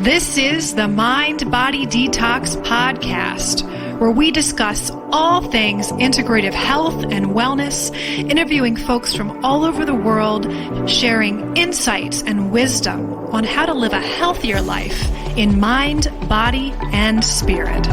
This is the Mind Body Detox podcast, where we discuss all things integrative health and wellness, interviewing folks from all over the world, sharing insights and wisdom on how to live a healthier life in mind, body, and spirit.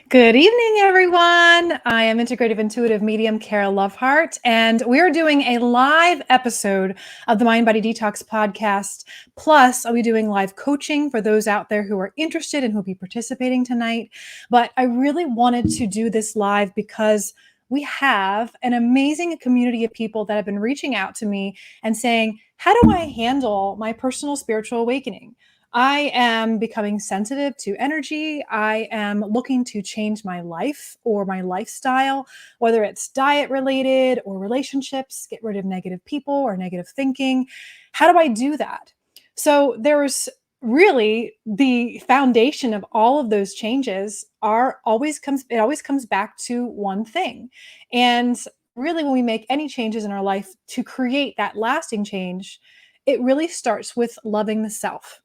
Good evening, everyone. I am integrative intuitive medium Kara Lovehart, and we are doing a live episode of the Mind Body Detox podcast. Plus, I'll be doing live coaching for those out there who are interested and who'll be participating tonight. But I really wanted to do this live because we have an amazing community of people that have been reaching out to me and saying, how do I handle my personal spiritual awakening? I am becoming sensitive to energy. I am looking to change my life or my lifestyle, whether it's diet related or relationships, get rid of negative people or negative thinking. How do I do that? So there's really the foundation of all of those changes always comes back to one thing. And really, when we make any changes in our life to create that lasting change, it really starts with loving the self.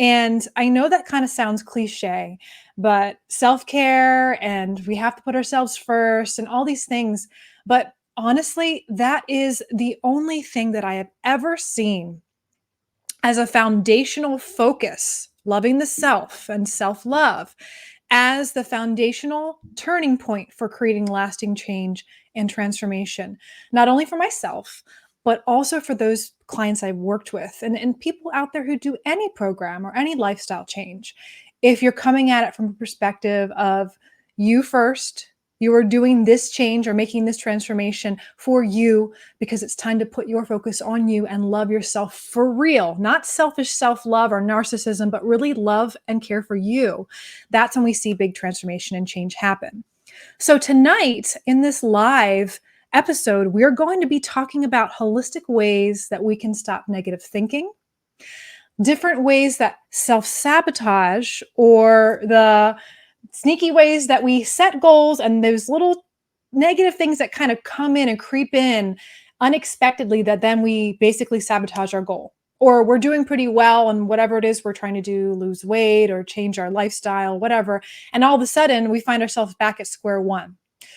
And I know that kind of sounds cliche, but self-care and we have to put ourselves first and all these things. But honestly, that is the only thing that I have ever seen as a foundational focus, loving the self and self-love as the foundational turning point for creating lasting change and transformation, not only for myself, but also for those clients I've worked with and people out there who do any program or any lifestyle change. If you're coming at it from a perspective of you first, you are doing this change or making this transformation for you because it's time to put your focus on you and love yourself for real, not selfish self-love or narcissism, but really love and care for you. That's when we see big transformation and change happen. So tonight in this live episode, we're going to be talking about holistic ways that we can stop negative thinking, different ways that self-sabotage or the sneaky ways that we set goals and those little negative things that kind of come in and creep in unexpectedly that then we basically sabotage our goal. Or we're doing pretty well on whatever it is we're trying to do, lose weight or change our lifestyle, whatever. And all of a sudden we find ourselves back at square one.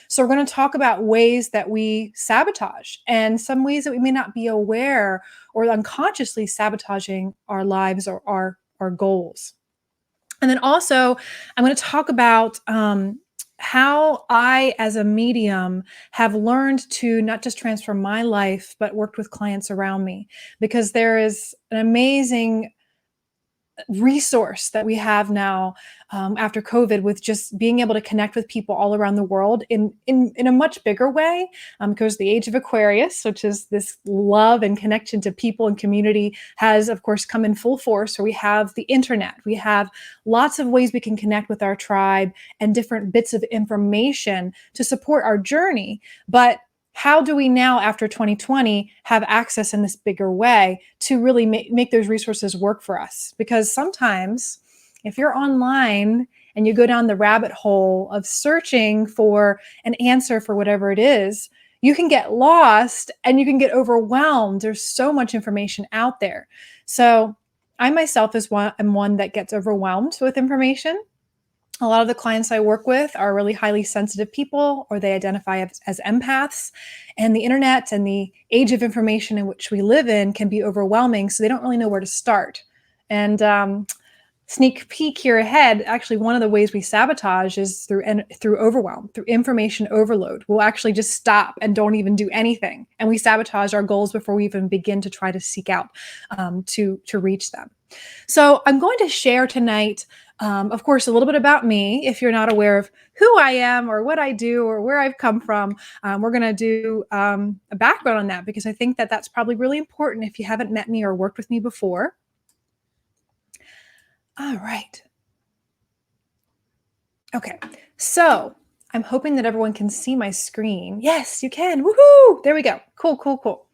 So we're going to talk about ways that we sabotage and some ways that we may not be aware or unconsciously sabotaging our lives or our goals. And then also, I'm going to talk about how I, as a medium, have learned to not just transform my life, but worked with clients around me, because there is an amazing resource that we have now after COVID with just being able to connect with people all around the world in a much bigger way, because the age of Aquarius, which is this love and connection to people and community, has of course come in full force. So we have the internet, we have lots of ways we can connect with our tribe and different bits of information to support our journey. But how do we now, after 2020, have access in this bigger way to really make those resources work for us? Because sometimes if you're online and you go down the rabbit hole of searching for an answer for whatever it is, you can get lost and you can get overwhelmed. There's so much information out there. So I myself am one that gets overwhelmed with information. A lot of the clients I work with are really highly sensitive people, or they identify as empaths. And the internet and the age of information in which we live in can be overwhelming, so they don't really know where to start. And sneak peek here ahead, actually one of the ways we sabotage is through overwhelm, through information overload. We'll actually just stop and don't even do anything. And we sabotage our goals before we even begin to try to seek out to reach them. So I'm going to share tonight, of course, a little bit about me. If you're not aware of who I am or what I do or where I've come from, we're going to do a background on that, because I think that that's probably really important if you haven't met me or worked with me before. All right. Okay. So I'm hoping that everyone can see my screen. Yes, you can. Woohoo! There we go. Cool, cool, cool.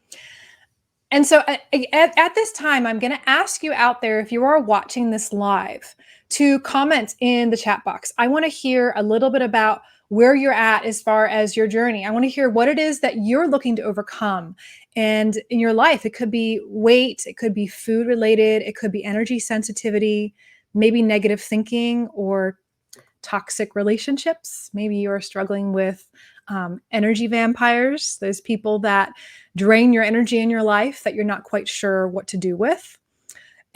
And so at this time, I'm going to ask you out there, if you are watching this live, to comment in the chat box. I want to hear a little bit about where you're at as far as your journey. I want to hear what it is that you're looking to overcome. And in your life, it could be weight, it could be food related, it could be energy sensitivity, maybe negative thinking or toxic relationships. Maybe you're struggling with energy vampires, those people that drain your energy in your life that you're not quite sure what to do with.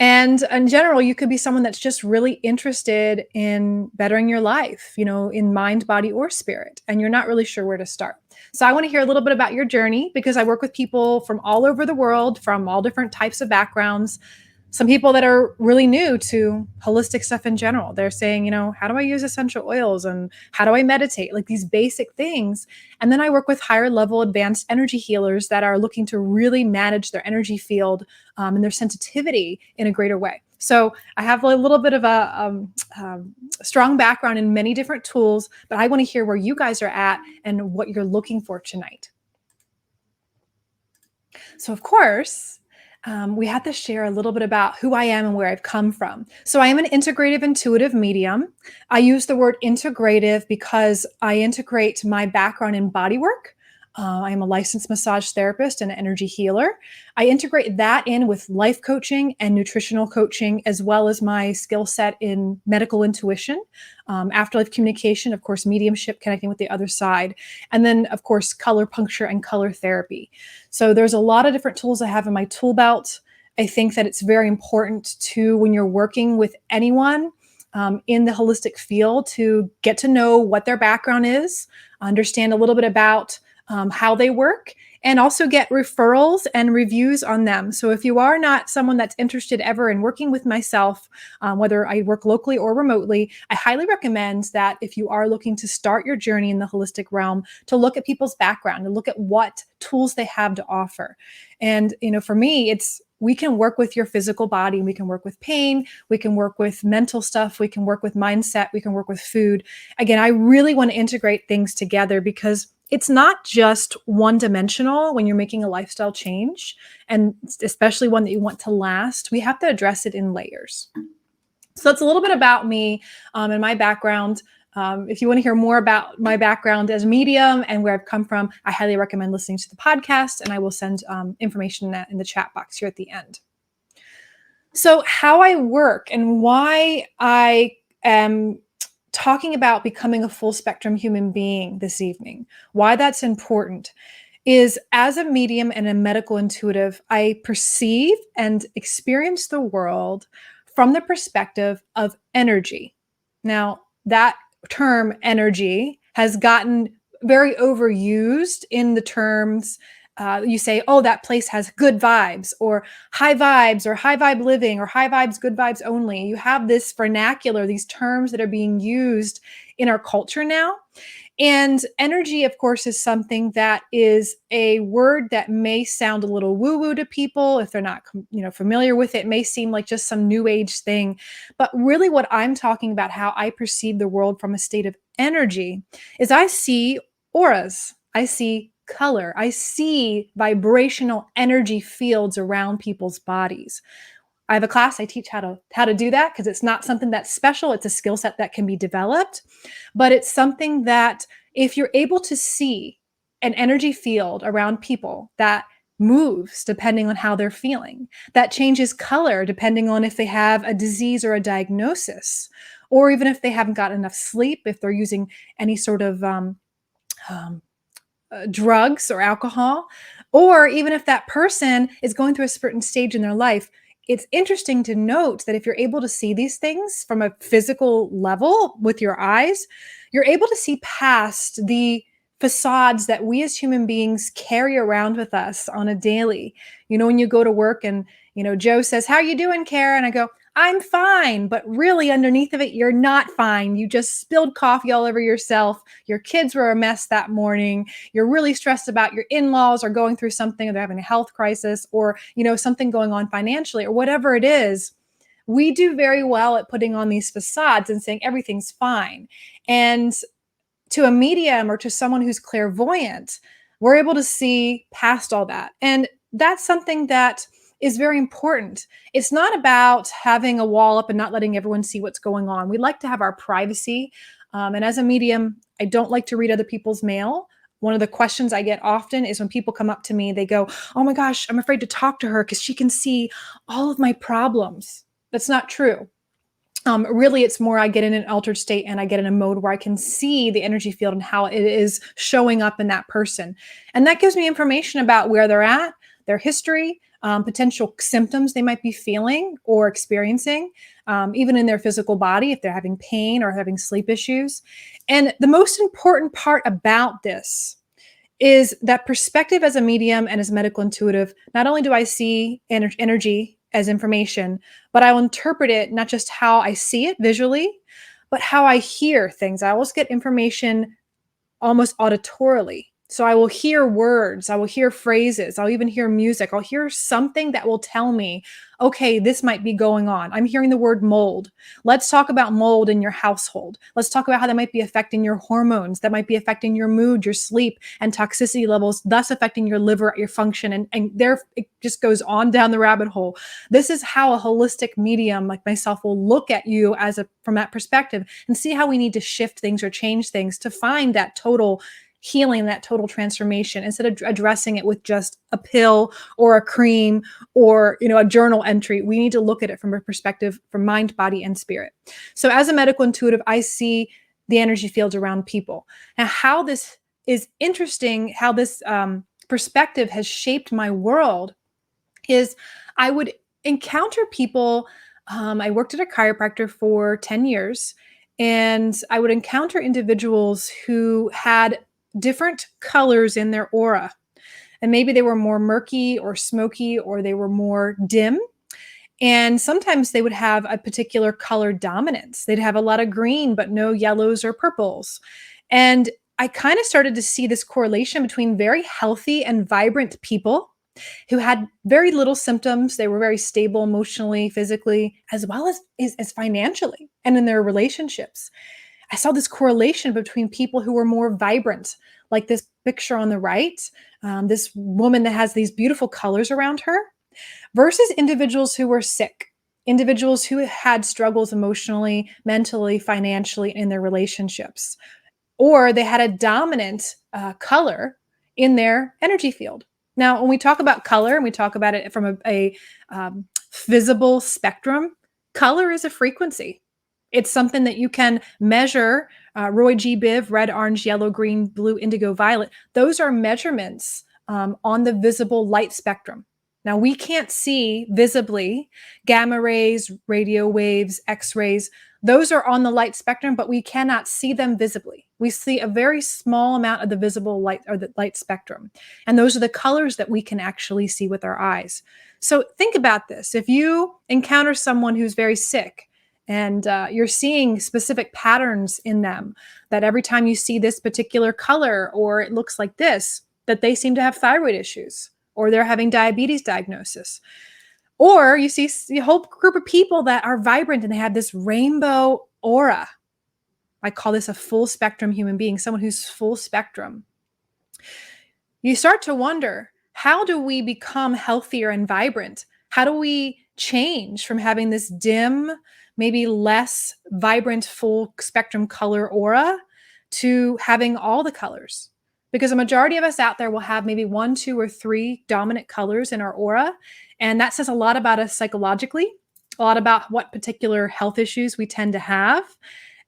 And in general, you could be someone that's just really interested in bettering your life, in mind, body, or spirit, and you're not really sure where to start. So I want to hear a little bit about your journey, because I work with people from all over the world, from all different types of backgrounds. Some people that are really new to holistic stuff in general. They're saying, how do I use essential oils and how do I meditate? Like these basic things. And then I work with higher level advanced energy healers that are looking to really manage their energy field and their sensitivity in a greater way. So I have a little bit of a strong background in many different tools, but I want to hear where you guys are at and what you're looking for tonight. So, of course, we had to share a little bit about who I am and where I've come from. So, I am an integrative intuitive medium. I use the word integrative because I integrate my background in body work. I am a licensed massage therapist and an energy healer. I integrate that in with life coaching and nutritional coaching, as well as my skill set in medical intuition, afterlife communication, of course, mediumship, connecting with the other side, and then, of course, color puncture and color therapy. So there's a lot of different tools I have in my tool belt. I think that it's very important to, when you're working with anyone in the holistic field, to get to know what their background is, understand a little bit about how they work, and also get referrals and reviews on them. So if you are not someone that's interested ever in working with myself, whether I work locally or remotely, I highly recommend that if you are looking to start your journey in the holistic realm, to look at people's background and look at what tools they have to offer. And, for me, we can work with your physical body, we can work with pain, we can work with mental stuff, we can work with mindset, we can work with food. Again, I really want to integrate things together, because it's not just one dimensional when you're making a lifestyle change, and especially one that you want to last. We have to address it in layers. So that's a little bit about me and my background. If you want to hear more about my background as a medium and where I've come from, I highly recommend listening to the podcast, and I will send information in the chat box here at the end. So how I work and why I am talking about becoming a full spectrum human being this evening, why that's important, is as a medium and a medical intuitive, I perceive and experience the world from the perspective of energy. Now, that term energy has gotten very overused in the terms. You say, oh, that place has good vibes, or high vibe living, or high vibes, good vibes only. You have this vernacular, these terms that are being used in our culture now. And energy, of course, is something that is a word that may sound a little woo-woo to people. If they're not, familiar with it, it may seem like just some new age thing. But really what I'm talking about, how I perceive the world from a state of energy, is I see auras. I see color. I see vibrational energy fields around people's bodies. I have a class. I teach how to do that, because it's not something that's special. It's a skill set that can be developed, but it's something that if you're able to see an energy field around people that moves depending on how they're feeling, that changes color depending on if they have a disease or a diagnosis, or even if they haven't got enough sleep, if they're using any sort of drugs or alcohol, or even if that person is going through a certain stage in their life. It's interesting to note that if you're able to see these things from a physical level with your eyes, you're able to see past the facades that we as human beings carry around with us on a daily. When you go to work and, Joe says, "How you doing, Kara?" And I go, "I'm fine." But really underneath of it, you're not fine. You just spilled coffee all over yourself. Your kids were a mess that morning. You're really stressed about your in-laws are going through something, or they're having a health crisis, or, something going on financially, or whatever it is. We do very well at putting on these facades and saying everything's fine. And To a medium or to someone who's clairvoyant, we're able to see past all that. And that's something that is very important. It's not about having a wall up and not letting everyone see what's going on. We like to have our privacy. And as a medium, I don't like to read other people's mail. One of the questions I get often is when people come up to me, they go, "Oh my gosh, I'm afraid to talk to her because she can see all of my problems." That's not true. Really, it's more I get in an altered state and I get in a mode where I can see the energy field and how it is showing up in that person. And that gives me information about where they're at, their history, potential symptoms they might be feeling or experiencing, even in their physical body, if they're having pain or having sleep issues. And the most important part about this is that perspective as a medium and as medical intuitive. Not only do I see energy as information, but I will interpret it not just how I see it visually, but how I hear things. I always get information almost auditorily. So I will hear words, I will hear phrases, I'll even hear music. I'll hear something that will tell me, okay, this might be going on. I'm hearing the word mold. Let's talk about mold in your household. Let's talk about how that might be affecting your hormones, that might be affecting your mood, your sleep, and toxicity levels, thus affecting your liver, your function. And there it just goes on down the rabbit hole. This is how a holistic medium like myself will look at you as a from that perspective and see how we need to shift things or change things to find that total healing, that total transformation, instead of addressing it with just a pill or a cream or a journal entry. We need to look at it from a perspective from mind, body, and spirit. So as a medical intuitive, I see the energy fields around people. Now, how this is interesting, how this perspective has shaped my world is I would encounter people. I worked at a chiropractor for 10 years, and I would encounter individuals who had different colors in their aura. And maybe they were more murky or smoky, or they were more dim. And sometimes they would have a particular color dominance. They'd have a lot of green, but no yellows or purples. And I kind of started to see this correlation between very healthy and vibrant people who had very little symptoms. They were very stable emotionally, physically, as well as financially and in their relationships. I saw this correlation between people who were more vibrant, like this picture on the right, this woman that has these beautiful colors around her, versus individuals who were sick, individuals who had struggles emotionally, mentally, financially in their relationships, or they had a dominant color in their energy field. Now, when we talk about color and we talk about it from a visible spectrum, color is a frequency. It's something that you can measure. Roy G. Biv, red, orange, yellow, green, blue, indigo, violet. Those are measurements on the visible light spectrum. Now, we can't see visibly gamma rays, radio waves, X-rays. Those are on the light spectrum, but we cannot see them visibly. We see a very small amount of the visible light or the light spectrum. And those are the colors that we can actually see with our eyes. So think about this. If you encounter someone who's very sick, and you're seeing specific patterns in them, that every time you see this particular color or it looks like this, that they seem to have thyroid issues or they're having diabetes diagnosis. Or you see a whole group of people that are vibrant and they have this rainbow aura. I call this a full spectrum human being, someone who's full spectrum. You start to wonder, how do we become healthier and vibrant? How do we change from having this dim, maybe less vibrant, full spectrum color aura to having all the colors? Because a majority of us out there will have maybe 1, 2, or 3 dominant colors in our aura. And that says a lot about us psychologically, a lot about what particular health issues we tend to have.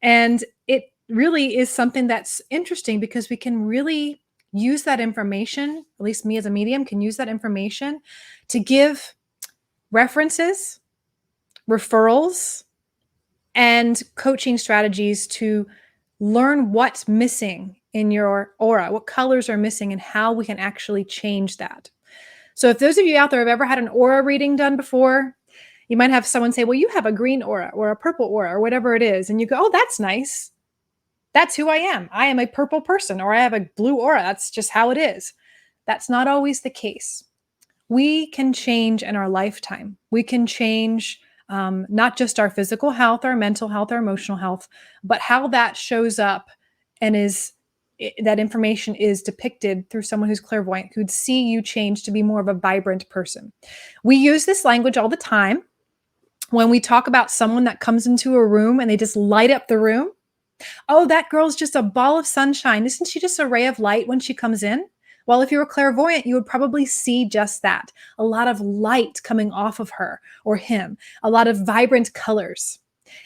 And it really is something that's interesting because we can really use that information, at least me as a medium can use that information to give references, referrals, and coaching strategies to learn what's missing in your aura, what colors are missing, and how we can actually change that. So if those of you out there have ever had an aura reading done before, you might have someone say, well, you have a green aura or a purple aura or whatever it is. And you go, oh, that's nice. That's who I am. I am a purple person, or I have a blue aura. That's just how it is. That's not always the case. We can change in our lifetime. We can change not just our physical health, our mental health, our emotional health, but how that shows up and is that information is depicted through someone who's clairvoyant, who'd see you change to be more of a vibrant person. We use this language all the time when we talk about someone that comes into a room and they just light up the room. Oh, that girl's just a ball of sunshine. Isn't she just a ray of light when she comes in? Well, if you were clairvoyant, you would probably see just that. A lot of light coming off of her or him, a lot of vibrant colors.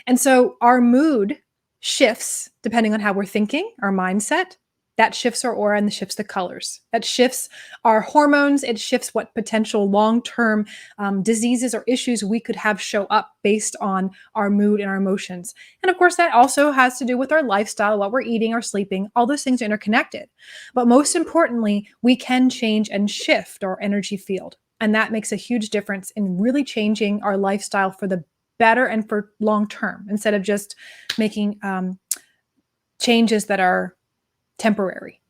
And so our mood shifts depending on how we're thinking, our mindset. That shifts our aura and shifts the colors. That shifts our hormones. It shifts what potential long-term diseases or issues we could have show up based on our mood and our emotions. And of course, that also has to do with our lifestyle, what we're eating or sleeping. All those things are interconnected. But most importantly, we can change and shift our energy field. And that makes a huge difference in really changing our lifestyle for the better and for long term, instead of just making changes that are temporary.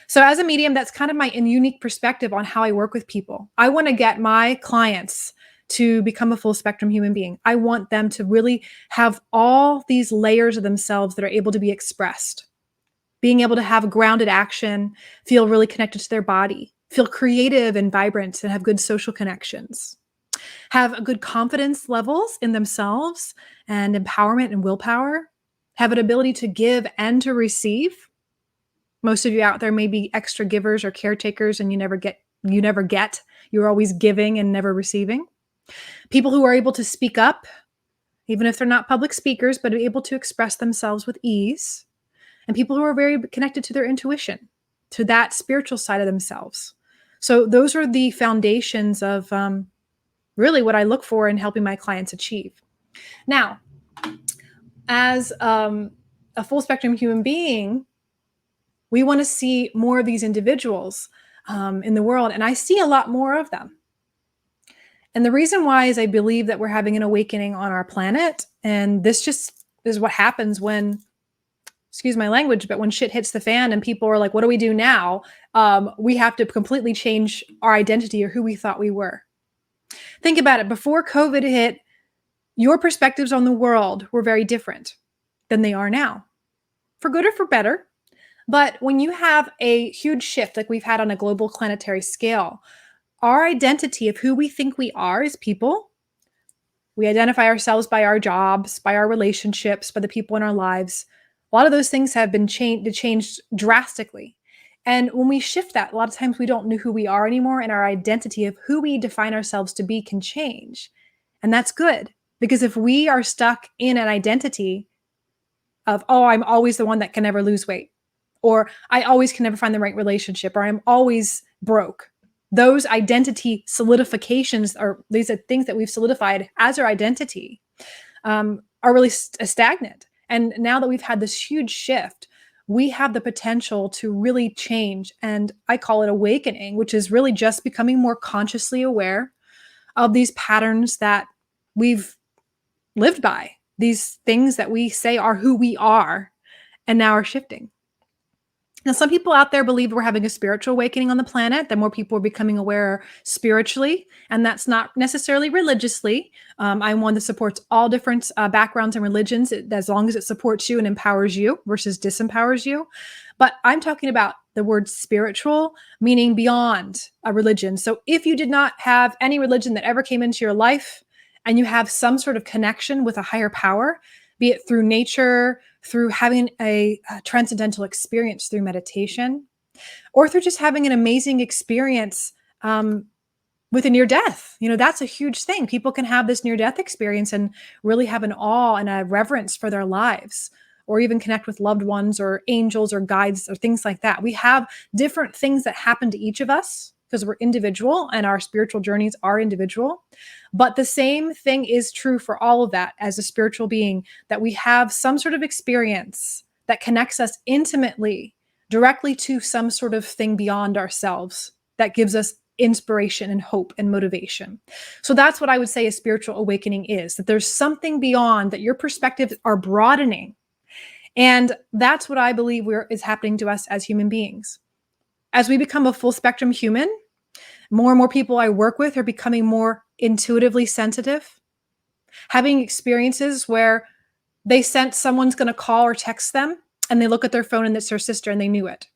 So as a medium, that's kind of my unique perspective on how I work with people. I want to get my clients to become a full spectrum human being. I want them to really have all these layers of themselves that are able to be expressed, being able to have grounded action, feel really connected to their body, feel creative and vibrant, and have good social connections, have a good confidence levels in themselves and empowerment and willpower, have an ability to give and to receive. Most of you out there may be extra givers or caretakers, and you never get. You're always giving and never receiving. People who are able to speak up, even if they're not public speakers, but are able to express themselves with ease. And people who are very connected to their intuition, to that spiritual side of themselves. So those are the foundations of really what I look for in helping my clients achieve. Now, as a full spectrum human being, we want to see more of these individuals in the world, and I see a lot more of them. And the reason why is I believe that we're having an awakening on our planet, and this just is what happens when, excuse my language, but when shit hits the fan and people are like, what do we do now? We have to completely change our identity or who we thought we were. Think about it. Before COVID hit, your perspectives on the world were very different than they are now, for good or for better. But when you have a huge shift like we've had on a global planetary scale, our identity of who we think we are as people, we identify ourselves by our jobs, by our relationships, by the people in our lives. A lot of those things have been changed drastically. And when we shift that, a lot of times we don't know who we are anymore, and our identity of who we define ourselves to be can change. And that's good, because if we are stuck in an identity of, oh, I'm always the one that can never lose weight, or I always can never find the right relationship, or I'm always broke. Those identity solidifications, or these are things that we've solidified as our identity, are really stagnant. And now that we've had this huge shift, we have the potential to really change. And I call it awakening, which is really just becoming more consciously aware of these patterns that we've lived by, these things that we say are who we are and now are shifting. Now, some people out there believe we're having a spiritual awakening on the planet, that more people are becoming aware spiritually, and that's not necessarily religiously. I'm one that supports all different backgrounds and religions, as long as it supports you and empowers you versus disempowers you. But I'm talking about the word spiritual, meaning beyond a religion. So if you did not have any religion that ever came into your life, and you have some sort of connection with a higher power, be it through nature, through having a transcendental experience through meditation, or through just having an amazing experience with a near death. That's a huge thing. People can have this near death experience and really have an awe and a reverence for their lives, or even connect with loved ones or angels or guides or things like that. We have different things that happen to each of us because we're individual and our spiritual journeys are individual. But the same thing is true for all of that as a spiritual being, that we have some sort of experience that connects us intimately, directly to some sort of thing beyond ourselves that gives us inspiration and hope and motivation. So that's what I would say a spiritual awakening is, that there's something beyond, that your perspectives are broadening. And that's what I believe is happening to us as human beings. As we become a full spectrum human, more and more people I work with are becoming more intuitively sensitive, having experiences where they sense someone's going to call or text them, and they look at their phone and it's their sister and they knew it.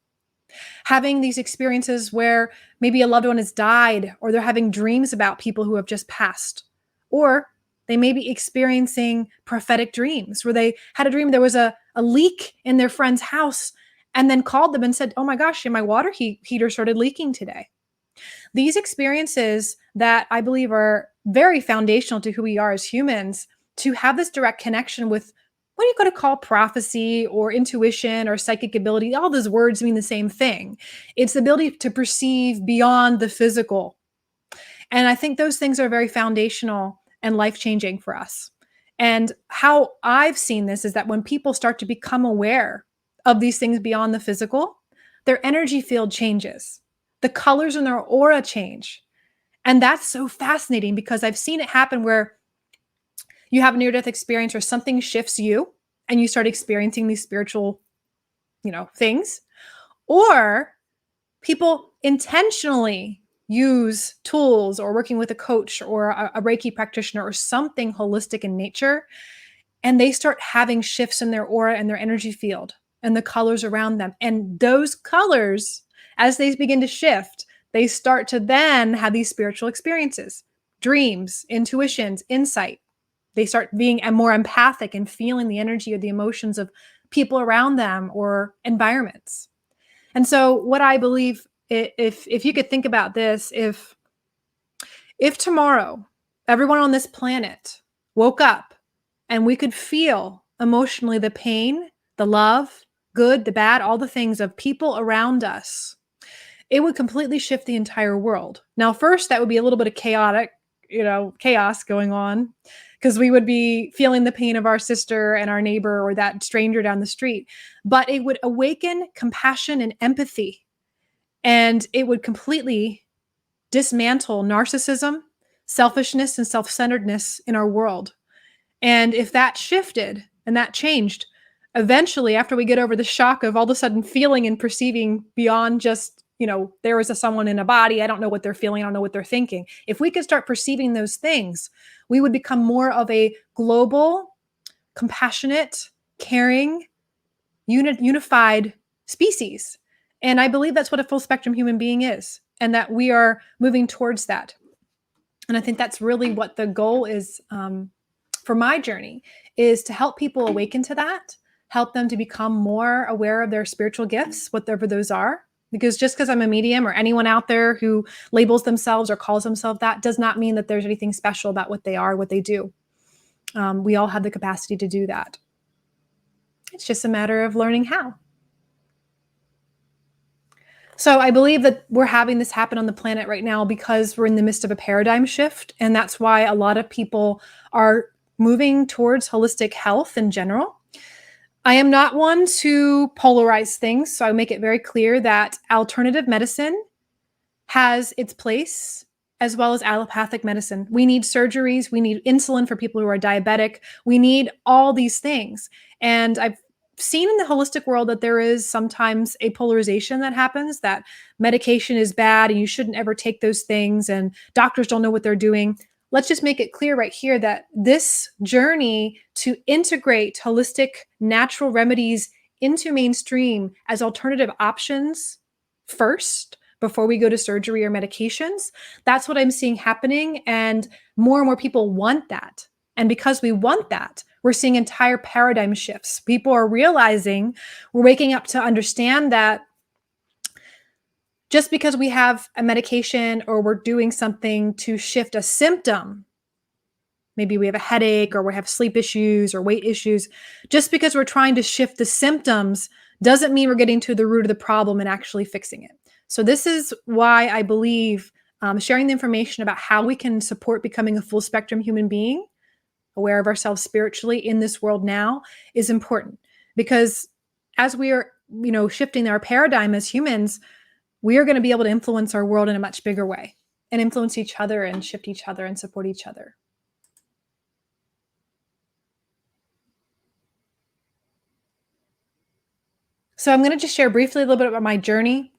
Having these experiences where maybe a loved one has died, or they're having dreams about people who have just passed, or they may be experiencing prophetic dreams where they had a dream there was a leak in their friend's house and then called them and said, oh my gosh, my water heater started leaking today. These experiences that I believe are very foundational to who we are as humans, to have this direct connection with what are you going to call prophecy or intuition or psychic ability? All those words mean the same thing. It's the ability to perceive beyond the physical. And I think those things are very foundational and life changing for us. And how I've seen this is that when people start to become aware of these things beyond the physical, their energy field changes. The colors in their aura change. And that's so fascinating because I've seen it happen where you have a near death experience or something shifts you and you start experiencing these spiritual, things, or people intentionally use tools or working with a coach or a Reiki practitioner or something holistic in nature, and they start having shifts in their aura and their energy field and the colors around them. And those colors, as they begin to shift, they start to then have these spiritual experiences, dreams, intuitions, insight. They start being more empathic and feeling the energy or the emotions of people around them or environments. And so what I believe, if you could think about this, if tomorrow everyone on this planet woke up and we could feel emotionally the pain, the love, good, the bad, all the things of people around us, it would completely shift the entire world. Now, first, that would be a little bit of chaos going on, because we would be feeling the pain of our sister and our neighbor or that stranger down the street. But it would awaken compassion and empathy, and it would completely dismantle narcissism, selfishness, and self-centeredness in our world. And if that shifted and that changed, eventually, after we get over the shock of all of a sudden feeling and perceiving beyond just, there was someone in a body, I don't know what they're feeling, I don't know what they're thinking. If we could start perceiving those things, we would become more of a global, compassionate, caring, unified species. And I believe that's what a full spectrum human being is, and that we are moving towards that. And I think that's really what the goal is, for my journey, is to help people awaken to that, help them to become more aware of their spiritual gifts, whatever those are. Because just because I'm a medium, or anyone out there who labels themselves or calls themselves that, does not mean that there's anything special about what they are, what they do. We all have the capacity to do that. It's just a matter of learning how. So I believe that we're having this happen on the planet right now because we're in the midst of a paradigm shift. And that's why a lot of people are moving towards holistic health in general. I am not one to polarize things, so I make it very clear that alternative medicine has its place, as well as allopathic medicine. We need surgeries. We need insulin for people who are diabetic. We need all these things. And I've seen in the holistic world that there is sometimes a polarization that happens, that medication is bad and you shouldn't ever take those things, and doctors don't know what they're doing. Let's just make it clear right here that this journey to integrate holistic natural remedies into mainstream as alternative options first, before we go to surgery or medications, that's what I'm seeing happening. And more people want that. And because we want that, we're seeing entire paradigm shifts. People are realizing, we're waking up to understand that just because we have a medication or we're doing something to shift a symptom, maybe we have a headache or we have sleep issues or weight issues, just because we're trying to shift the symptoms doesn't mean we're getting to the root of the problem and actually fixing it. So this is why I believe sharing the information about how we can support becoming a full spectrum human being, aware of ourselves spiritually in this world now, is important. Because as we are, shifting our paradigm as humans, we are going to be able to influence our world in a much bigger way, and influence each other and shift each other and support each other. So I'm going to just share briefly a little bit about my journey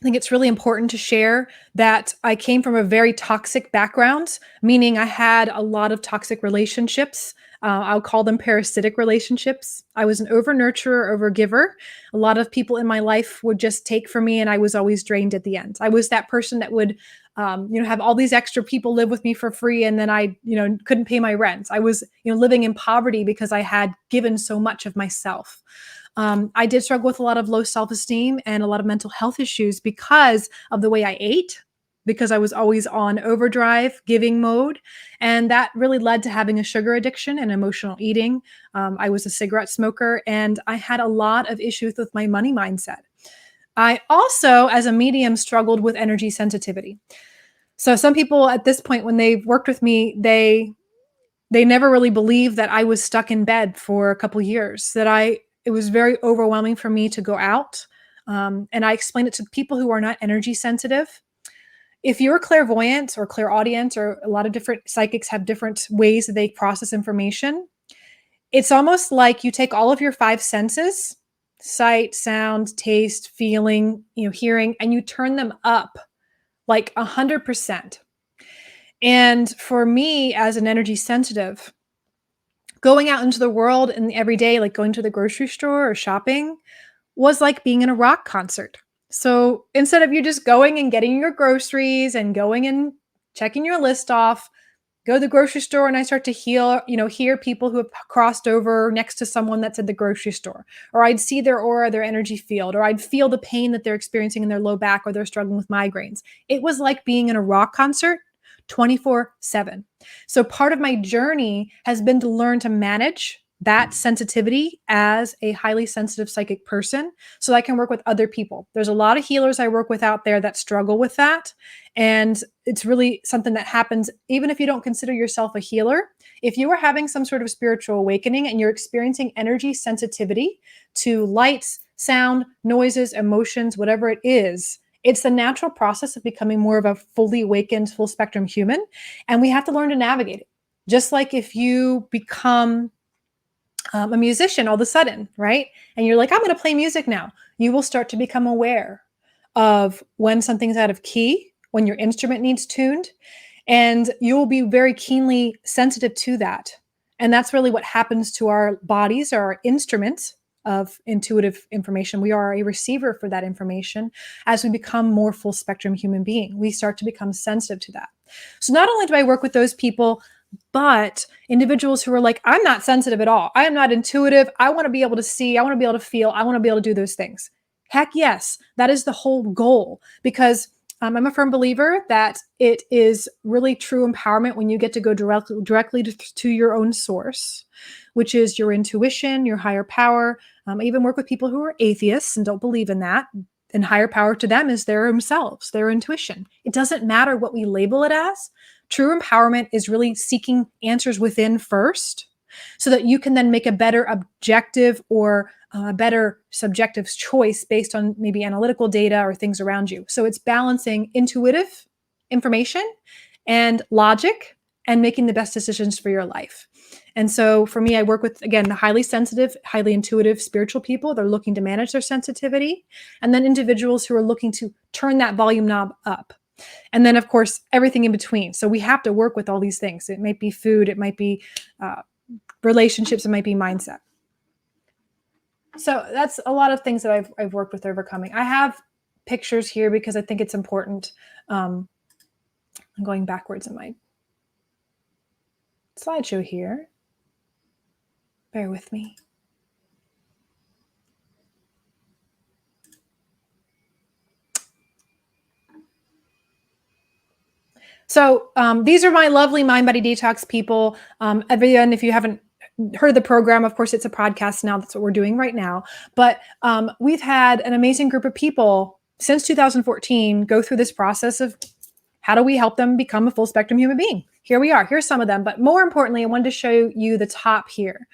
I think it's really important to share that I came from a very toxic background, meaning I had a lot of toxic relationships. I'll call them parasitic relationships. I was an over nurturer, over giver. A lot of people in my life would just take from me, and I was always drained at the end. I was that person that would, have all these extra people live with me for free, and then I, couldn't pay my rent. I was, living in poverty because I had given so much of myself. I did struggle with a lot of low self esteem and a lot of mental health issues because of the way I ate, because I was always on overdrive, giving mode. And that really led to having a sugar addiction and emotional eating. I was a cigarette smoker and I had a lot of issues with my money mindset. I also, as a medium, struggled with energy sensitivity. So some people at this point, when they've worked with me, they never really believed that I was stuck in bed for a couple years, that it was very overwhelming for me to go out. And I explained it to people who are not energy sensitive. If you're clairvoyant or clairaudient, or a lot of different psychics have different ways that they process information, it's almost like you take all of your five senses, sight, sound, taste, feeling, hearing, and you turn them up like 100%. And for me, as an energy sensitive, going out into the world and every day, like going to the grocery store or shopping, was like being in a rock concert. So instead of you just going and getting your groceries and going and checking your list off, go to the grocery store and I start to hear people who have crossed over next to someone that's at the grocery store, or I'd see their aura, their energy field, or I'd feel the pain that they're experiencing in their low back, or they're struggling with migraines. It was like being in a rock concert 24/7. So part of my journey has been to learn to manage that sensitivity as a highly sensitive psychic person so I can work with other people. There's a lot of healers I work with out there that struggle with that. And it's really something that happens even if you don't consider yourself a healer. If you are having some sort of spiritual awakening and you're experiencing energy sensitivity to lights, sound, noises, emotions, whatever it is, it's the natural process of becoming more of a fully awakened, full spectrum human. And we have to learn to navigate it. Just like if you become a musician all of a sudden, right? And you're like, I'm going to play music now. You will start to become aware of when something's out of key, when your instrument needs tuned, and you will be very keenly sensitive to that. And that's really what happens to our bodies, or our instruments of intuitive information. We are a receiver for that information. As we become more full spectrum human being, we start to become sensitive to that. So not only do I work with those people, but individuals who are like, I'm not sensitive at all. I am not intuitive. I want to be able to see. I want to be able to feel. I want to be able to do those things. Heck yes, that is the whole goal, because I'm a firm believer that it is really true empowerment when you get to go directly to your own source, which is your intuition, your higher power. I even work with people who are atheists and don't believe in that. And higher power to them is their themselves, their intuition. It doesn't matter what we label it as. True empowerment is really seeking answers within first, so that you can then make a better objective or a better subjective choice based on maybe analytical data or things around you. So it's balancing intuitive information and logic and making the best decisions for your life. And so for me, I work with, again, the highly sensitive, highly intuitive spiritual people. They're looking to manage their sensitivity. And then individuals who are looking to turn that volume knob up. And then, of course, everything in between. So we have to work with all these things. It might be food, it might be relationships, it might be mindset. So that's a lot of things that I've worked with overcoming. I have pictures here because I think it's important. I'm going backwards in my slideshow here. Bear with me. So these are my lovely Mind Body Detox people. Everyone, if you haven't heard of the program, of course, it's a podcast now. That's what we're doing right now. But we've had an amazing group of people since 2014 go through this process of how do we help them become a full spectrum human being. Here we are. Here's some of them. But more importantly, I wanted to show you the top here.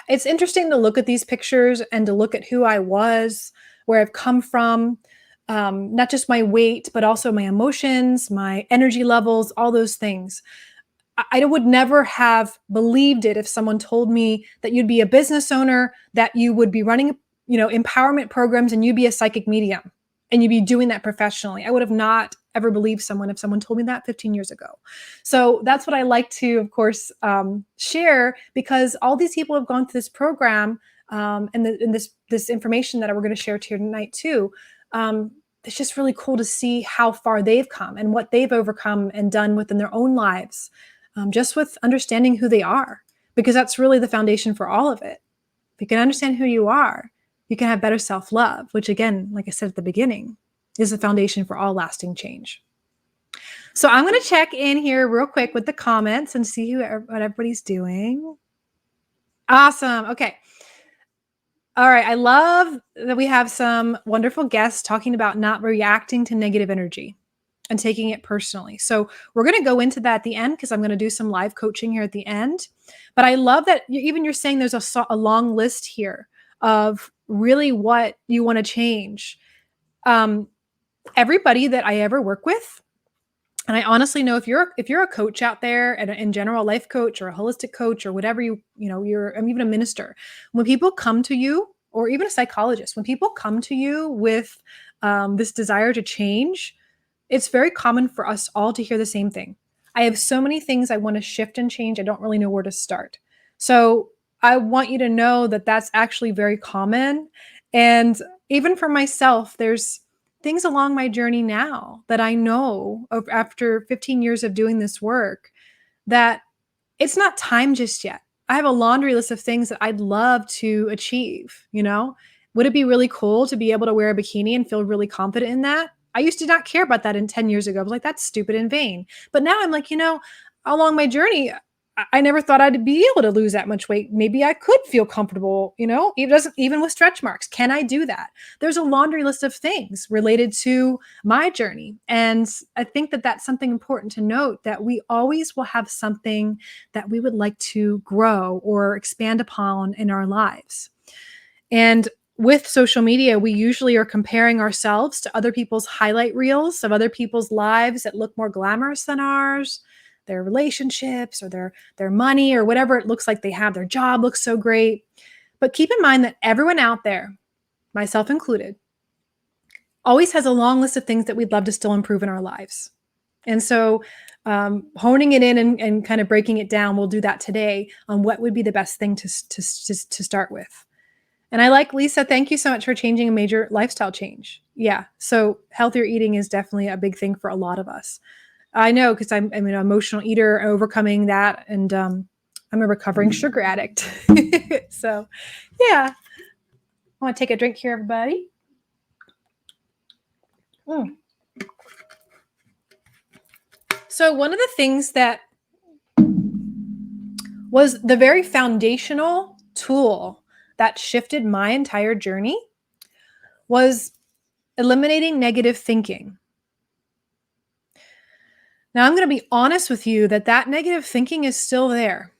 It's interesting to look at these pictures and to look at who I was, where I've come from. Not just my weight, but also my emotions, my energy levels, all those things. I would never have believed it if someone told me that you'd be a business owner, that you would be running, empowerment programs, and you'd be a psychic medium. and you'd be doing that professionally. I would have not ever believed someone if someone told me that 15 years ago. So that's what I like to, of course, share, because all these people have gone through this program, and this information that we're going to share to you tonight too. It's just really cool to see how far they've come and what they've overcome and done within their own lives, just with understanding who they are, because that's really the foundation for all of it. If you can understand who you are, you can have better self-love, which again, like I said at the beginning, is the foundation for all lasting change. So I'm going to check in here real quick with the comments and see what everybody's doing. Awesome. Okay. All right. I love that we have some wonderful guests talking about not reacting to negative energy and taking it personally. So we're going to go into that at the end, because I'm going to do some live coaching here at the end. But I love that you're saying there's a long list here of really what you want to change. Everybody that I ever work with, and I honestly know if you're a coach out there, and in general, a life coach or a holistic coach or whatever I'm even a minister. When people come to you, or even a psychologist, when people come to you with this desire to change, it's very common for us all to hear the same thing. I have so many things I want to shift and change. I don't really know where to start. So I want you to know that that's actually very common. And even for myself, there's things along my journey now that I know after 15 years of doing this work, that it's not time just yet. I have a laundry list of things that I'd love to achieve. Would it be really cool to be able to wear a bikini and feel really confident in that? I used to not care about that 10 years ago. I was like, that's stupid and vain. But now I'm like, along my journey, I never thought I'd be able to lose that much weight. Maybe I could feel comfortable, even with stretch marks. Can I do that? There's a laundry list of things related to my journey. And I think that that's something important to note, that we always will have something that we would like to grow or expand upon in our lives. And with social media, we usually are comparing ourselves to other people's highlight reels of other people's lives that look more glamorous than ours, their relationships or their money or whatever it looks like they have. Their job looks so great. But keep in mind that everyone out there, myself included, always has a long list of things that we'd love to still improve in our lives. And so honing it in and kind of breaking it down, we'll do that today on what would be the best thing to start with. And I like, Lisa, thank you so much for changing a major lifestyle change. Yeah. So healthier eating is definitely a big thing for a lot of us. I know, because I'm an emotional eater, overcoming that. And I'm a recovering sugar addict. So yeah. I want to take a drink here, everybody. So one of the things that was the very foundational tool that shifted my entire journey was eliminating negative thinking. Now, I'm going to be honest with you that negative thinking is still there.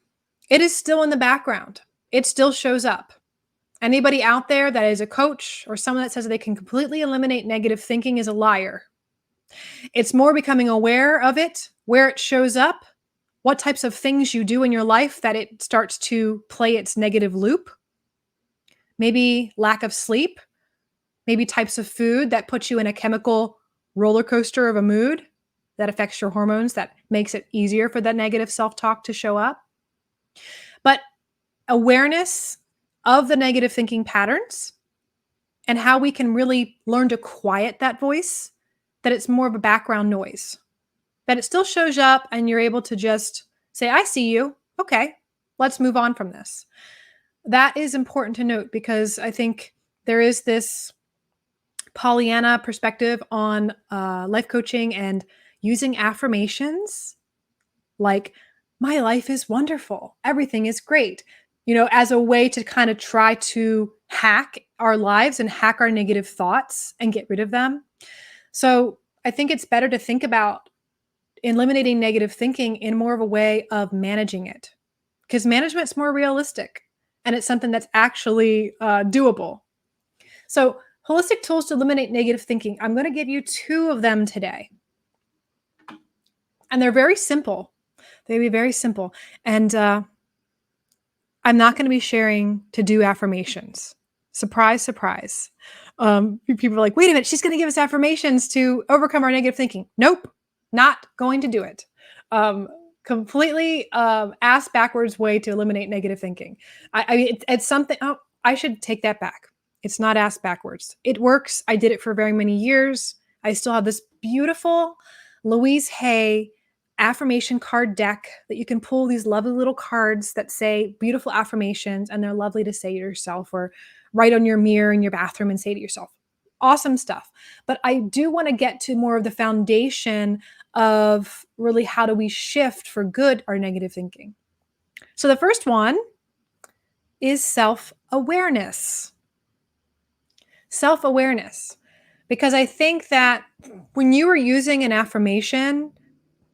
It is still in the background. It still shows up. Anybody out there that is a coach or someone that says they can completely eliminate negative thinking is a liar. It's more becoming aware of it, where it shows up, what types of things you do in your life that it starts to play its negative loop. Maybe lack of sleep, maybe types of food that put you in a chemical roller coaster of a mood that affects your hormones, that makes it easier for that negative self-talk to show up. But awareness of the negative thinking patterns and how we can really learn to quiet that voice, that it's more of a background noise, that it still shows up and you're able to just say, I see you. Okay, let's move on from this. That is important to note, because I think there is this Pollyanna perspective on life coaching and using affirmations like, my life is wonderful, everything is great, as a way to kind of try to hack our lives and hack our negative thoughts and get rid of them. So I think it's better to think about eliminating negative thinking in more of a way of managing it, because management's more realistic and it's something that's actually doable. So holistic tools to eliminate negative thinking. I'm going to give you 2 of them today. And they're very simple. They'll be very simple. And I'm not going to be sharing to do affirmations. Surprise, surprise. People are like, wait a minute, she's going to give us affirmations to overcome our negative thinking. Nope, not going to do it. Um, Completely ass backwards way to eliminate negative thinking. It's something. Oh, I should take that back. It's not ass backwards. It works. I did it for very many years. I still have this beautiful Louise Hay affirmation card deck that you can pull these lovely little cards that say beautiful affirmations, and they're lovely to say to yourself or write on your mirror in your bathroom and say to yourself. Awesome stuff. But I do want to get to more of the foundation of really how do we shift for good our negative thinking. So the first one is self-awareness. Self-awareness. Because I think that when you are using an affirmation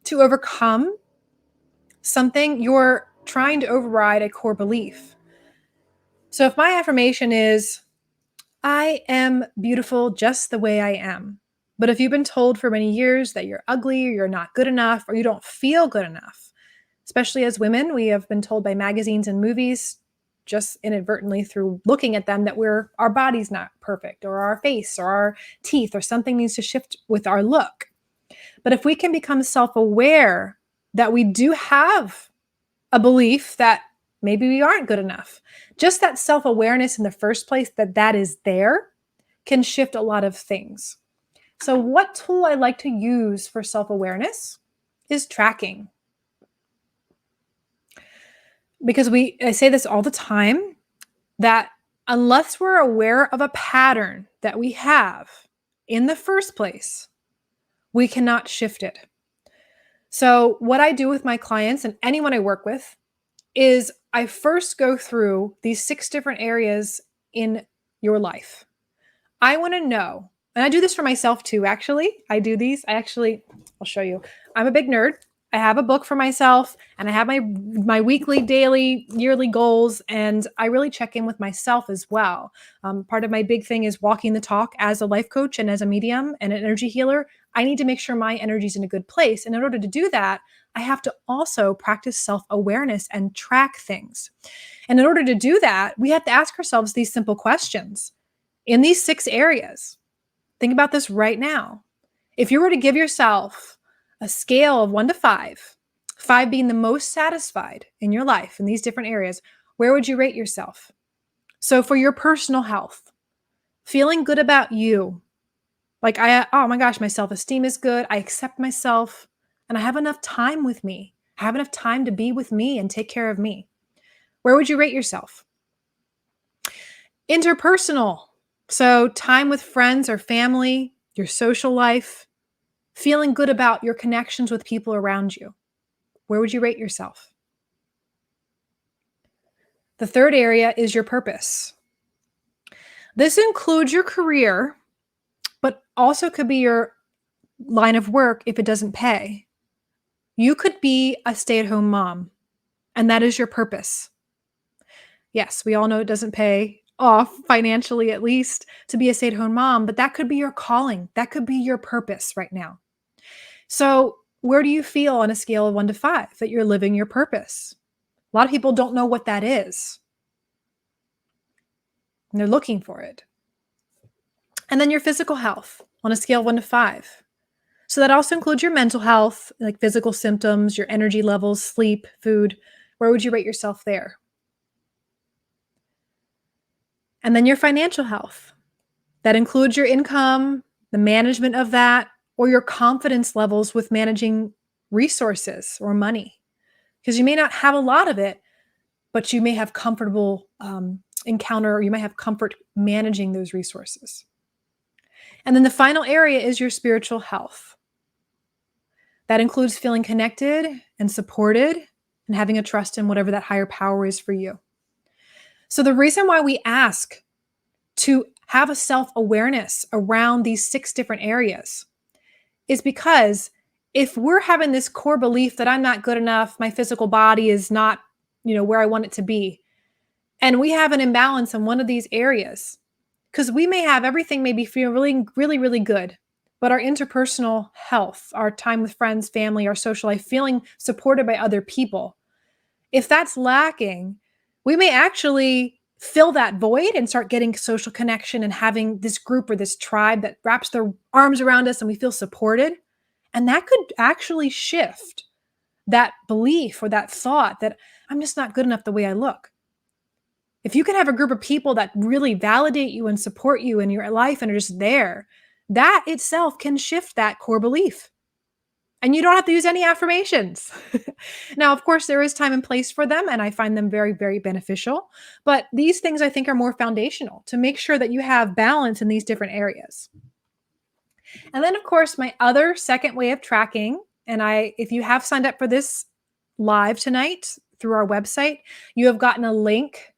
to overcome something, you're trying to override a core belief. So if my affirmation is, I am beautiful just the way I am. But if you've been told for many years that you're ugly, or you're not good enough, or you don't feel good enough, especially as women, we have been told by magazines and movies, just inadvertently through looking at them, that our body's not perfect, or our face, or our teeth, or something needs to shift with our look. But if we can become self-aware that we do have a belief that maybe we aren't good enough, just that self-awareness in the first place, that is there, can shift a lot of things. So what tool I like to use for self-awareness is tracking. Because I say this all the time, that unless we're aware of a pattern that we have in the first place, we cannot shift it. So what I do with my clients and anyone I work with is I first go through these 6 different areas in your life. I want to know, and I do this for myself too, actually. I'll show you. I'm a big nerd. I have a book for myself, and I have my weekly, daily, yearly goals, and I really check in with myself as well. Part of my big thing is walking the talk as a life coach and as a medium and an energy healer. I need to make sure my energy is in a good place. And in order to do that, I have to also practice self-awareness and track things. And in order to do that, we have to ask ourselves these simple questions. In these 6 areas, think about this right now. If you were to give yourself a scale of 1 to 5, 5 being the most satisfied in your life in these different areas, where would you rate yourself? So for your personal health, feeling good about you, like oh my gosh, my self-esteem is good, I accept myself, and I have enough time with me. I have enough time to be with me and take care of me. Where would you rate yourself? Interpersonal. So time with friends or family, your social life, feeling good about your connections with people around you. Where would you rate yourself? The third area is your purpose. This includes your career, but also could be your line of work if it doesn't pay. You could be a stay-at-home mom, and that is your purpose. Yes, we all know it doesn't pay off financially, at least, to be a stay-at-home mom, but that could be your calling. That could be your purpose right now. So where do you feel on a scale of 1 to 5 that you're living your purpose? A lot of people don't know what that is, and they're looking for it. And then your physical health on a scale of 1 to 5. So that also includes your mental health, like physical symptoms, your energy levels, sleep, food. Where would you rate yourself there? And then your financial health. That includes your income, the management of that, or your confidence levels with managing resources or money. Because you may not have a lot of it, but you may have comfortable encounter, or you might have comfort managing those resources. And then the final area is your spiritual health. That includes feeling connected and supported and having a trust in whatever that higher power is for you. So the reason why we ask to have a self-awareness around these 6 different areas is because if we're having this core belief that I'm not good enough, my physical body is not, where I want it to be, and we have an imbalance in one of these areas, because we may have everything maybe feel really, really, really good, but our interpersonal health, our time with friends, family, our social life, feeling supported by other people, if that's lacking, we may actually fill that void and start getting social connection and having this group or this tribe that wraps their arms around us and we feel supported. And that could actually shift that belief or that thought that I'm just not good enough the way I look. If you can have a group of people that really validate you and support you in your life and are just there, that itself can shift that core belief. And you don't have to use any affirmations. Now, of course, there is time and place for them, and I find them very, very beneficial. But these things I think are more foundational to make sure that you have balance in these different areas. And then, of course, my other second way of tracking, and if you have signed up for this live tonight through our website, you have gotten a link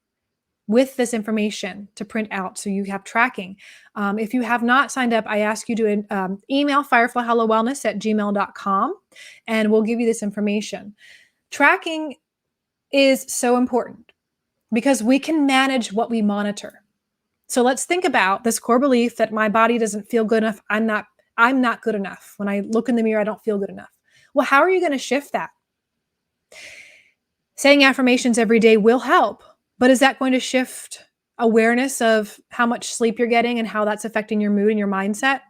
with this information to print out so you have tracking. If you have not signed up, I ask you to email fireflyhellowellness@gmail.com and we'll give you this information. Tracking is so important because we can manage what we monitor. So let's think about this core belief that my body doesn't feel good enough. I'm not good enough. When I look in the mirror, I don't feel good enough. Well, how are you going to shift that? Saying affirmations every day will help. But is that going to shift awareness of how much sleep you're getting and how that's affecting your mood and your mindset?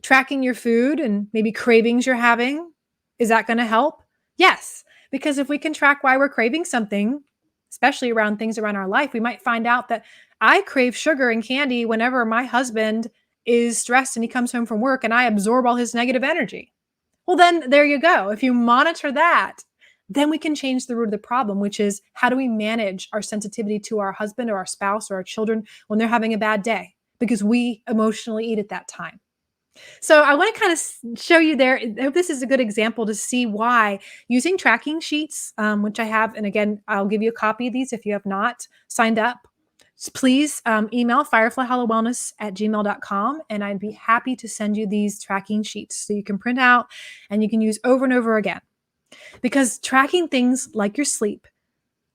Tracking your food and maybe cravings you're having, is that going to help? Yes, because if we can track why we're craving something, especially around things around our life, we might find out that I crave sugar and candy whenever my husband is stressed and he comes home from work and I absorb all his negative energy. Well, then there you go. If you monitor that, then we can change the root of the problem, which is how do we manage our sensitivity to our husband or our spouse or our children when they're having a bad day because we emotionally eat at that time. So I want to kind of show you there. I hope this is a good example to see why using tracking sheets, which I have, and again, I'll give you a copy of these if you have not signed up. Please email fireflyhellowellness@gmail.com and I'd be happy to send you these tracking sheets so you can print out and you can use over and over again. Because tracking things like your sleep,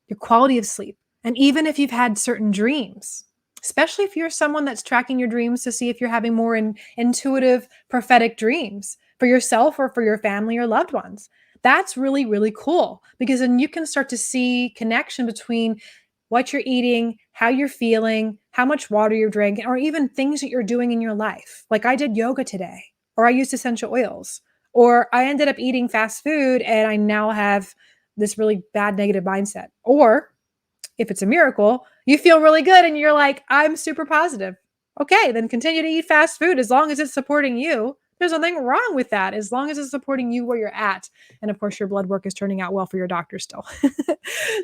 your quality of sleep, and even if you've had certain dreams, especially if you're someone that's tracking your dreams to see if you're having more intuitive, prophetic dreams for yourself or for your family or loved ones, that's really, really cool because then you can start to see connection between what you're eating, how you're feeling, how much water you're drinking, or even things that you're doing in your life. Like I did yoga today, or I used essential oils. Or I ended up eating fast food and I now have this really bad negative mindset. Or if it's a miracle, you feel really good and you're like, I'm super positive. Okay, then continue to eat fast food as long as it's supporting you. There's nothing wrong with that as long as it's supporting you where you're at. And of course, your blood work is turning out well for your doctor still.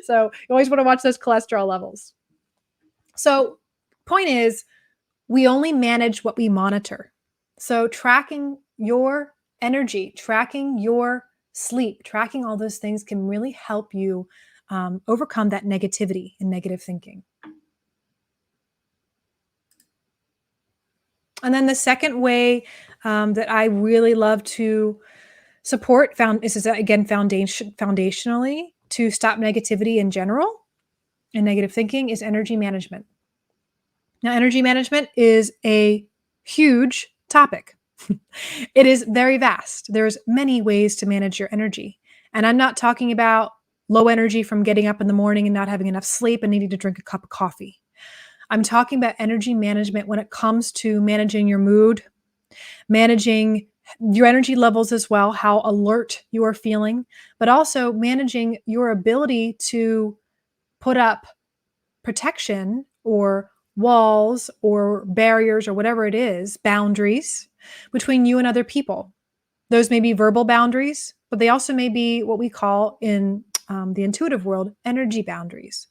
So you always want to watch those cholesterol levels. So point is, we only manage what we monitor. So tracking your energy, tracking your sleep, tracking all those things can really help you overcome that negativity and negative thinking. And then the second way that I really love to support, this is again foundationally to stop negativity in general and negative thinking, is energy management. Now, energy management is a huge topic. It is very vast. There's many ways to manage your energy. And I'm not talking about low energy from getting up in the morning and not having enough sleep and needing to drink a cup of coffee. I'm talking about energy management when it comes to managing your mood, managing your energy levels as well, how alert you are feeling, but also managing your ability to put up protection or walls or barriers or whatever it is, boundaries between you and other people. Those may be verbal boundaries, but they also may be what we call in the intuitive world, energy boundaries,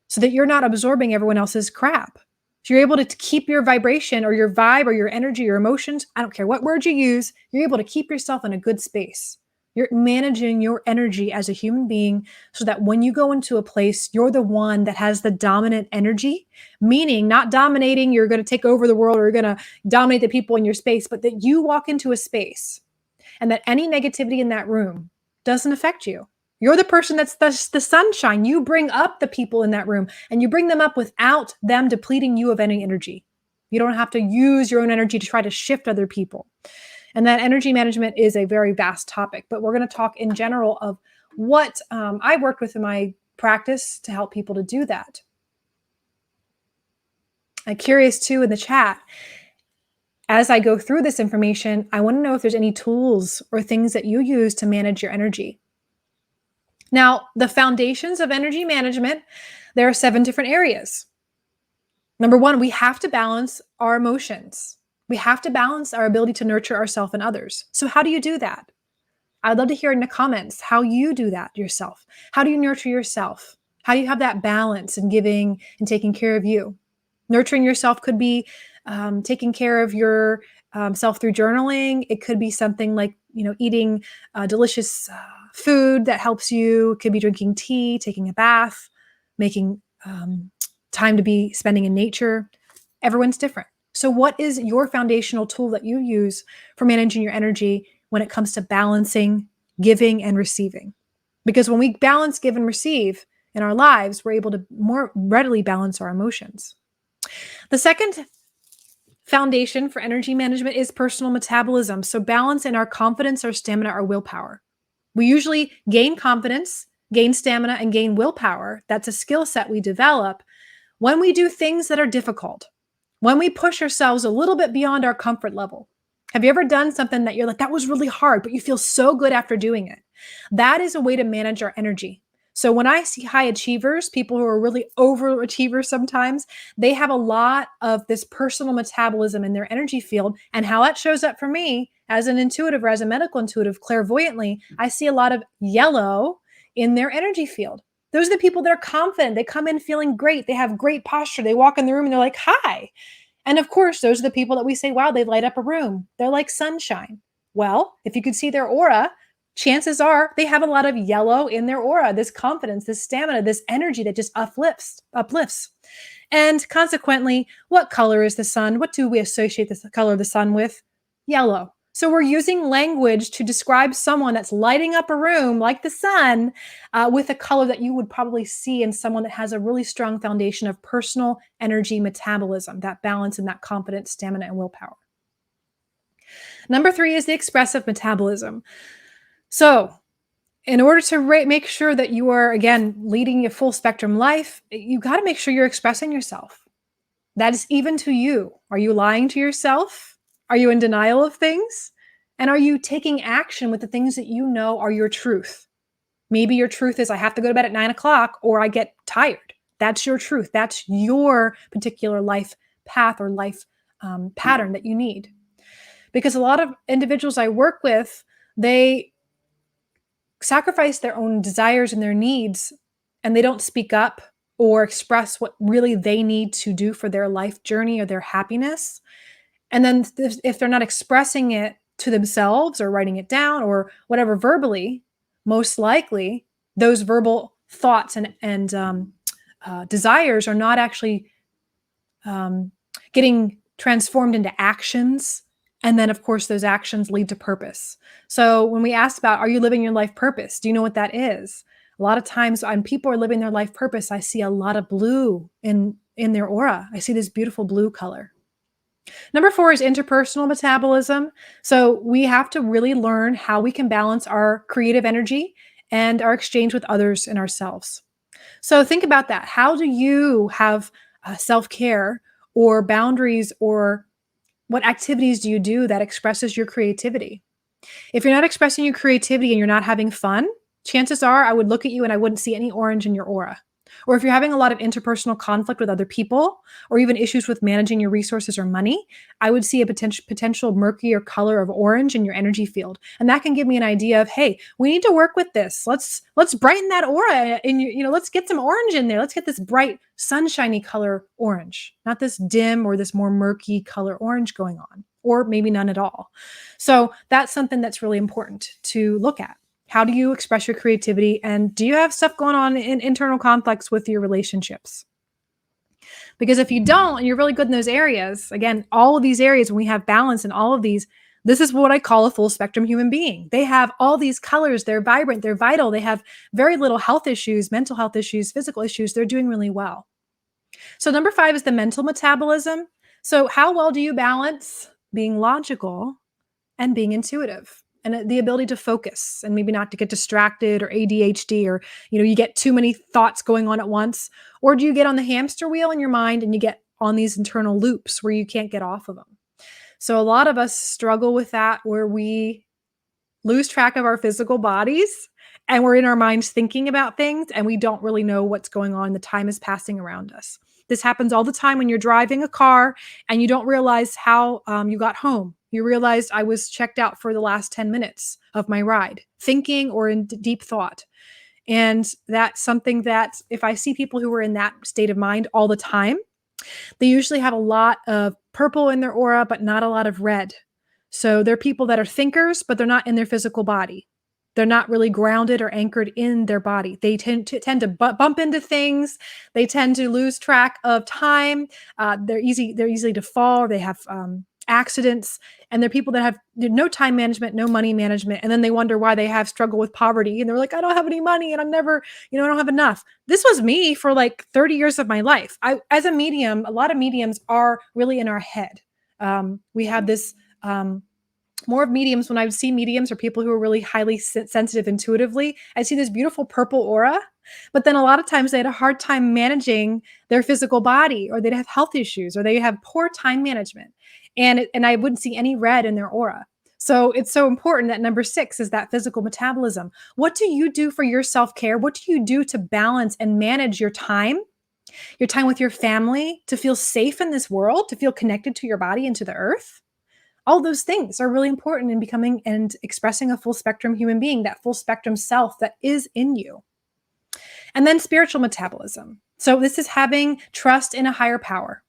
so that you're not absorbing everyone else's crap. If you're able to keep your vibration or your vibe or your energy or emotions, I don't care what word you use, you're able to keep yourself in a good space. You're managing your energy as a human being so that when you go into a place, you're the one that has the dominant energy, meaning not dominating, you're going to take over the world or you're going to dominate the people in your space, but that you walk into a space and that any negativity in that room doesn't affect you. You're the person that's the sunshine. You bring up the people in that room and you bring them up without them depleting you of any energy. You don't have to use your own energy to try to shift other people. And that energy management is a very vast topic, but we're going to talk in general of what I worked with in my practice to help people to do that. I'm curious too in the chat, as I go through this information, I want to know if there's any tools or things that you use to manage your energy. Now, the foundations of energy management, there are 7 different areas. Number 1, we have to balance our emotions. We have to balance our ability to nurture ourselves and others. So how do you do that? I'd love to hear in the comments how you do that yourself. How do you nurture yourself? How do you have that balance in giving and taking care of you? Nurturing yourself could be taking care of your self through journaling. It could be something like, eating delicious food that helps you. It could be drinking tea, taking a bath, making time to be spending in nature. Everyone's different. So what is your foundational tool that you use for managing your energy when it comes to balancing, giving, and receiving? Because when we balance, give, and receive in our lives, we're able to more readily balance our emotions. The second foundation for energy management is personal metabolism. So balance in our confidence, our stamina, our willpower. We usually gain confidence, gain stamina, and gain willpower. That's a skill set we develop when we do things that are difficult, when we push ourselves a little bit beyond our comfort level. Have you ever done something that you're like, that was really hard, but you feel so good after doing it? That is a way to manage our energy. So when I see high achievers, people who are really overachievers sometimes, they have a lot of this personal metabolism in their energy field. And how that shows up for me as an intuitive or as a medical intuitive, clairvoyantly, I see a lot of yellow in their energy field. Those are the people that are confident. They come in feeling great. They have great posture. They walk in the room and they're like, hi. And of course, those are the people that we say, wow, they light up a room. They're like sunshine. Well, if you could see their aura, chances are they have a lot of yellow in their aura, this confidence, this stamina, this energy that just uplifts. And consequently, what color is the sun? What do we associate the color of the sun with? Yellow. So we're using language to describe someone that's lighting up a room like the sun with a color that you would probably see in someone that has a really strong foundation of personal energy metabolism, that balance and that confidence, stamina, and willpower. Number 3 is the expressive metabolism. So in order to make sure that you are, again, leading a full spectrum life, you got to make sure you're expressing yourself. That is even to you. Are you lying to yourself? Are you in denial of things? And are you taking action with the things that you know are your truth? Maybe your truth is I have to go to bed at 9:00 or I get tired. That's your truth. That's your particular life path or life pattern that you need. Because a lot of individuals I work with, they sacrifice their own desires and their needs, and they don't speak up or express what really they need to do for their life journey or their happiness. And then if they're not expressing it to themselves or writing it down or whatever verbally, most likely those verbal thoughts and desires are not actually getting transformed into actions. And then, of course, those actions lead to purpose. So when we ask about, are you living your life purpose? Do you know what that is? A lot of times when people are living their life purpose, I see a lot of blue in their aura. I see this beautiful blue color. Number 4 is interpersonal metabolism. So we have to really learn how we can balance our creative energy and our exchange with others and ourselves. So think about that. How do you have self-care or boundaries, or what activities do you do that expresses your creativity? If you're not expressing your creativity and you're not having fun, chances are I would look at you and I wouldn't see any orange in your aura. Or if you're having a lot of interpersonal conflict with other people, or even issues with managing your resources or money, I would see a potential murky or color of orange in your energy field. And that can give me an idea of, hey, we need to work with this. Let's brighten that aura in you. Let's get some orange in there. Let's get this bright, sunshiny color orange, not this dim or this more murky color orange going on, or maybe none at all. So that's something that's really important to look at. How do you express your creativity? And do you have stuff going on in internal conflicts with your relationships? Because if you don't, and you're really good in those areas, again, all of these areas, when we have balance in all of these, this is what I call a full spectrum human being. They have all these colors. They're vibrant. They're vital. They have very little health issues, mental health issues, physical issues. They're doing really well. So number 5 is the mental metabolism. So how well do you balance being logical and being intuitive? And the ability to focus and maybe not to get distracted or ADHD, or, you get too many thoughts going on at once, or do you get on the hamster wheel in your mind and you get on these internal loops where you can't get off of them. So a lot of us struggle with that, where we lose track of our physical bodies and we're in our minds thinking about things and we don't really know what's going on. The time is passing around us. This happens all the time when you're driving a car and you don't realize how you got home. You realized I was checked out for the last 10 minutes of my ride, thinking or in deep thought. And that's something that if I see people who are in that state of mind all the time, they usually have a lot of purple in their aura, but not a lot of red. So they're people that are thinkers, but they're not in their physical body. They're not really grounded or anchored in their body. They tend to bump into things. They tend to lose track of time. They're easy to fall. Or they have accidents, and they're people that have no time management, no money management, and then they wonder why they have struggle with poverty. And they're like, I don't have any money, and I'm never, I don't have enough. This was me for like 30 years of my life. As a medium, a lot of mediums are really in our head. We have this. More of mediums, when I would see mediums or people who are really highly sensitive intuitively, I see this beautiful purple aura, but then a lot of times they had a hard time managing their physical body, or they'd have health issues, or they have poor time management. And I wouldn't see any red in their aura. So it's so important that number 6 is that physical metabolism. What do you do for your self-care? What do you do to balance and manage your time with your family, to feel safe in this world, to feel connected to your body and to the earth? All those things are really important in becoming and expressing a full spectrum human being, that full spectrum self that is in you. And then spiritual metabolism. So this is having trust in a higher power.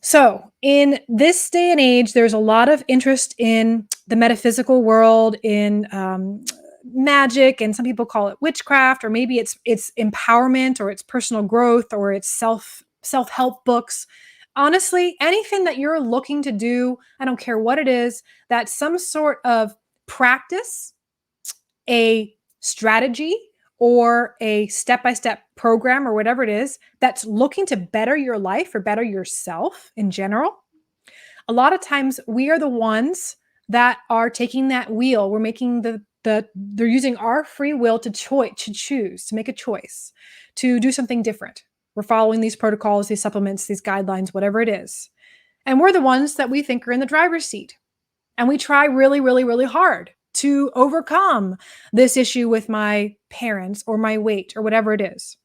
So in this day and age, there's a lot of interest in the metaphysical world, in magic, and some people call it witchcraft, or maybe it's empowerment, or it's personal growth, or it's self-help books. Honestly, anything that you're looking to do, I don't care what it is, that's some sort of practice, a strategy, or a step-by-step program, or whatever it is, that's looking to better your life or better yourself in general. A lot of times we are the ones that are taking that wheel. We're making they're using our free will to choose, to make a choice, to do something different. We're following these protocols, these supplements, these guidelines, whatever it is. And we're the ones that we think are in the driver's seat. And we try really, really, really hard to overcome this issue with my parents or my weight or whatever it is.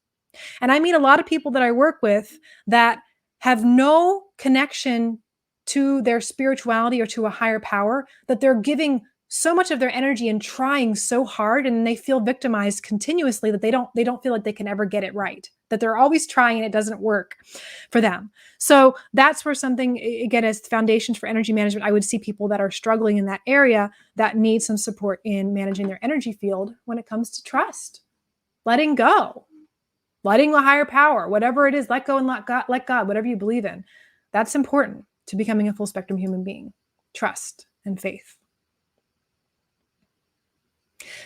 And I meet a lot of people that I work with that have no connection to their spirituality or to a higher power, that they're giving so much of their energy and trying so hard, and they feel victimized continuously, that they don't feel like they can ever get it right, that they're always trying and it doesn't work for them. So that's where something, again, as foundations for energy management, I would see people that are struggling in that area that need some support in managing their energy field when it comes to trust, letting go, letting the higher power, whatever it is, let go and let God, whatever you believe in. That's important to becoming a full spectrum human being. Trust and faith.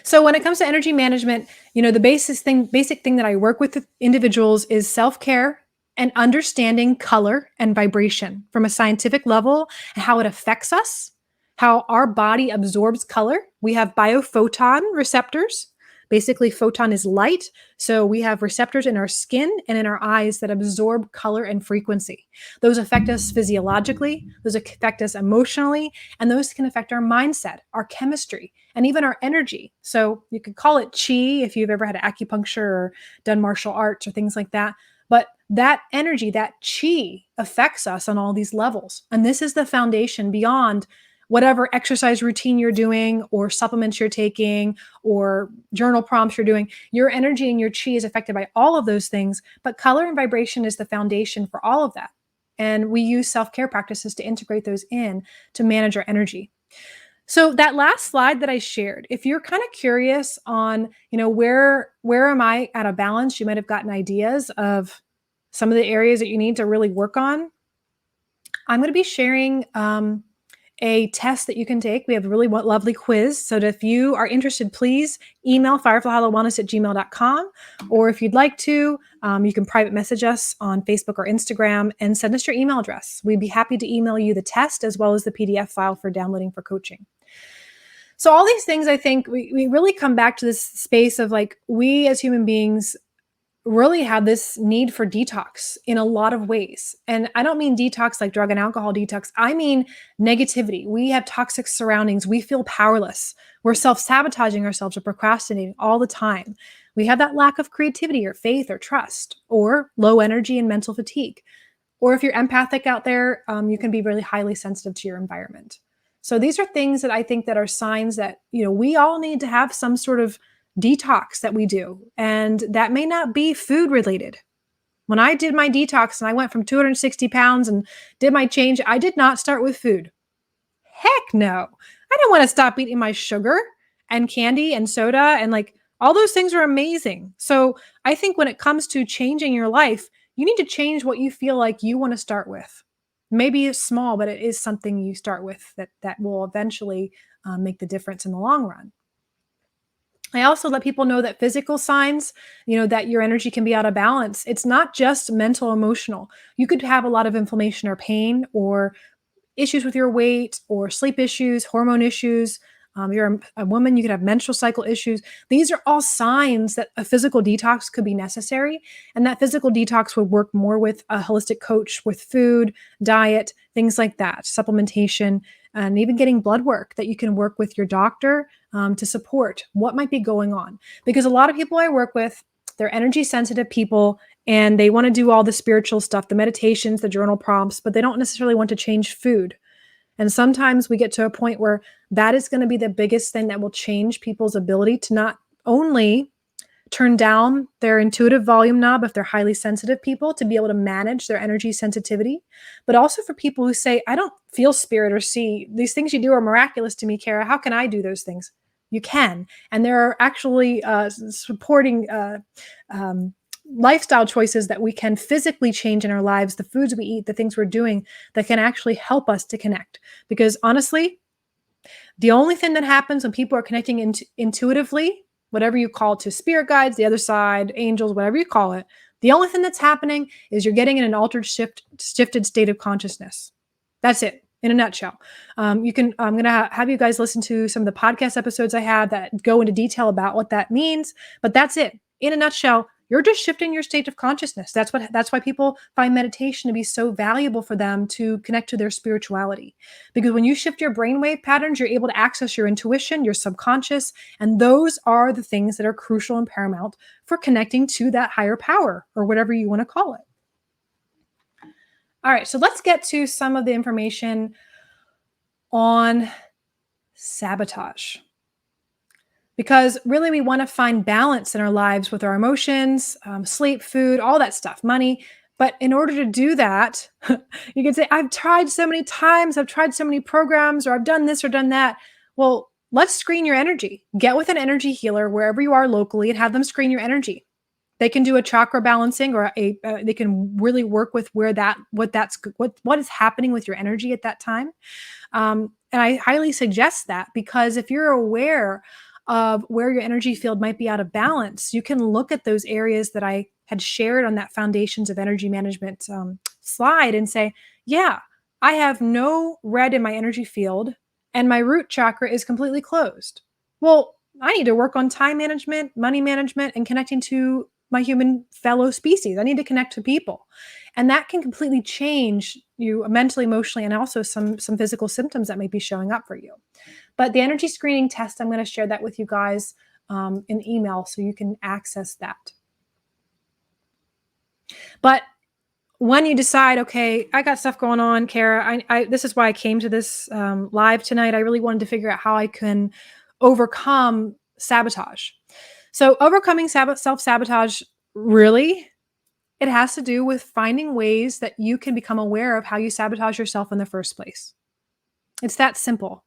So when it comes to energy management, the basic thing that I work with individuals is self-care and understanding color and vibration from a scientific level, and how it affects us, how our body absorbs color. We have biophoton receptors. Basically, photon is light. So we have receptors in our skin and in our eyes that absorb color and frequency. Those affect us physiologically, those affect us emotionally, and those can affect our mindset, our chemistry, and even our energy. So you could call it chi if you've ever had acupuncture or done martial arts or things like that. But that energy, that chi, affects us on all these levels. And this is the foundation beyond whatever exercise routine you're doing, or supplements you're taking, or journal prompts you're doing. Your energy and your chi is affected by all of those things, but color and vibration is the foundation for all of that. And we use self-care practices to integrate those in to manage our energy. So that last slide that I shared, if you're kind of curious on, where am I at a balance, you might have gotten ideas of some of the areas that you need to really work on. I'm going to be sharing a test that you can take. We have a really lovely quiz. So if you are interested, please email fireflyhollowwellness@gmail.com. Or if you'd like to, you can private message us on Facebook or Instagram and send us your email address. We'd be happy to email you the test as well as the PDF file for downloading for coaching. So all these things, I think we really come back to this space of, like, we as human beings really have this need for detox in a lot of ways. And I don't mean detox like drug and alcohol detox. I mean negativity. We have toxic surroundings. We feel powerless. We're self-sabotaging ourselves or procrastinating all the time. We have that lack of creativity or faith or trust or low energy and mental fatigue. Or if you're empathic out there, you can be really highly sensitive to your environment. So these are things that I think that are signs that, we all need to have some sort of detox that we do. And that may not be food related. When I did my detox and I went from 260 pounds and did my change, I did not start with food. Heck no. I don't want to stop eating my sugar and candy and soda and like all those things are amazing. So I think when it comes to changing your life, you need to change what you feel like you want to start with. Maybe it's small, but it is something you start with that will eventually make the difference in the long run. I also let people know that physical signs, that your energy can be out of balance. It's not just mental, emotional. You could have a lot of inflammation or pain or issues with your weight or sleep issues, hormone issues. You're a woman, you could have menstrual cycle issues. These are all signs that a physical detox could be necessary. And that physical detox would work more with a holistic coach with food, diet, things like that, supplementation, and even getting blood work that you can work with your doctor to support what might be going on. Because a lot of people I work with, they're energy sensitive people and they want to do all the spiritual stuff, the meditations, the journal prompts, but they don't necessarily want to change food. And sometimes we get to a point where that is going to be the biggest thing that will change people's ability to not only turn down their intuitive volume knob if they're highly sensitive people to be able to manage their energy sensitivity, but also for people who say, I don't feel spirit or see these things you do are miraculous to me, Kara. How can I do those things? You can. And there are actually supporting lifestyle choices that we can physically change in our lives, the foods we eat, the things we're doing that can actually help us to connect. Because honestly, the only thing that happens when people are connecting intuitively, whatever you call it, to spirit guides, the other side, angels, whatever you call it, the only thing that's happening is you're getting in an altered shifted state of consciousness. That's it. In a nutshell. I'm going to have you guys listen to some of the podcast episodes I have that go into detail about what that means, but that's it. In a nutshell, you're just shifting your state of consciousness. That's why people find meditation to be so valuable for them to connect to their spirituality. Because when you shift your brainwave patterns, you're able to access your intuition, your subconscious, and those are the things that are crucial and paramount for connecting to that higher power or whatever you want to call it. All right, so let's get to some of the information on sabotage. Because really, we want to find balance in our lives with our emotions, sleep, food, all that stuff, money. But in order to do that, you can say, I've tried so many times, I've tried so many programs, or I've done this or done that. Well, let's screen your energy. Get with an energy healer wherever you are locally and have them screen your energy. They can do a chakra balancing or they can really work with what is happening with your energy at that time. And I highly suggest that because if you're aware of where your energy field might be out of balance, you can look at those areas that I had shared on that Foundations of Energy Management slide and say, yeah, I have no red in my energy field and my root chakra is completely closed. Well, I need to work on time management, money management, and connecting to my human fellow species. I need to connect to people. And that can completely change you mentally, emotionally, and also some physical symptoms that may be showing up for you. But the energy screening test, I'm going to share that with you guys in email so you can access that. But when you decide, okay, I got stuff going on, Kara, this is why I came to this live tonight. I really wanted to figure out how I can overcome sabotage. So overcoming self-sabotage, really, it has to do with finding ways that you can become aware of how you sabotage yourself in the first place. It's that simple.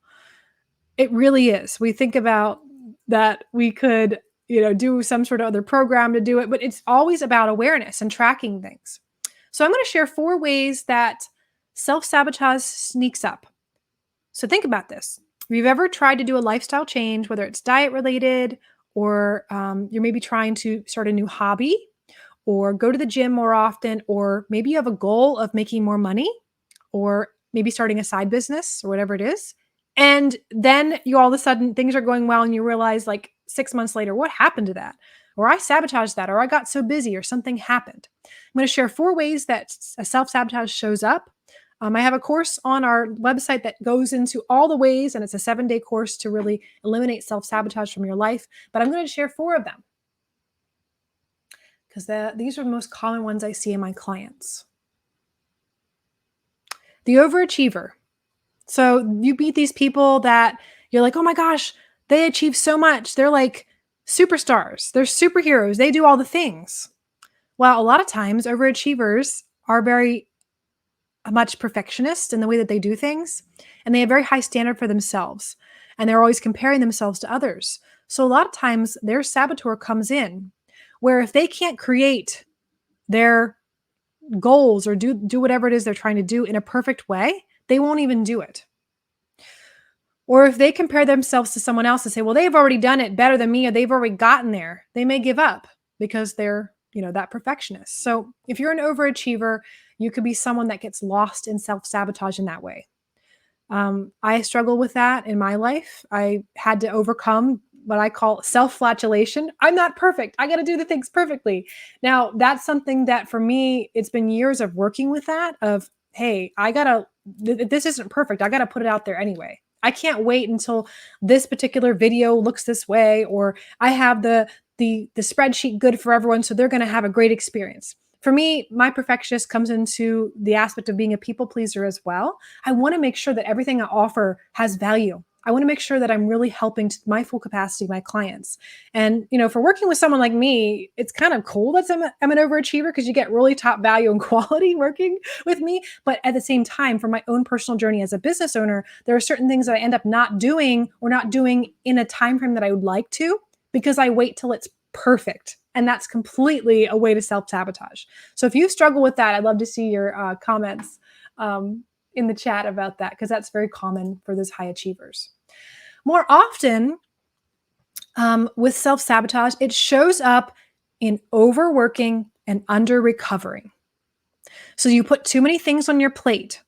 It really is. We think about that we could, do some sort of other program to do it, but it's always about awareness and tracking things. So I'm going to share 4 ways that self-sabotage sneaks up. So think about this. If you've ever tried to do a lifestyle change, whether it's diet related or you're maybe trying to start a new hobby or go to the gym more often, or maybe you have a goal of making more money or maybe starting a side business or whatever it is. And then you all of a sudden things are going well and you realize like 6 months later, what happened to that? or I sabotaged that, or I got so busy, or something happened. I'm going to share 4 ways that a self-sabotage shows up. I have a course on our website that goes into all the ways, and it's a 7-day course to really eliminate self-sabotage from your life. But I'm going to share 4 of them because these are the most common ones I see in my clients. The overachiever. So you meet these people that you're like, oh my gosh, they achieve so much. They're like superstars. They're superheroes. They do all the things. Well, a lot of times overachievers are very much perfectionist in the way that they do things, and they have very high standard for themselves, and they're always comparing themselves to others. So a lot of times their saboteur comes in where if they can't create their goals or do whatever it is they're trying to do in a perfect way, they won't even do it. Or if they compare themselves to someone else and say, well, they've already done it better than me, or they've already gotten there, they may give up because they're, that perfectionist. So if you're an overachiever, you could be someone that gets lost in self-sabotage in that way. I struggle with that in my life. I had to overcome what I call self-flagellation. I'm not perfect. I got to do the things perfectly. Now, that's something that for me, it's been years of working with that of, hey, this isn't perfect. I got to put it out there anyway. I can't wait until this particular video looks this way, or I have the spreadsheet good for everyone, so they're going to have a great experience. For me, my perfectionist comes into the aspect of being a people pleaser as well. I want to make sure that everything I offer has value. I want to make sure that I'm really helping to my full capacity my clients. And, for working with someone like me, it's kind of cool that I'm an overachiever because you get really top value and quality working with me. But at the same time, for my own personal journey as a business owner, there are certain things that I end up not doing or not doing in a time frame that I would like to because I wait till it's perfect. And that's completely a way to self-sabotage. So if you struggle with that, I'd love to see your comments in the chat about that, because that's very common for those high achievers. More often with self-sabotage, it shows up in overworking and under-recovering. So you put too many things on your plate,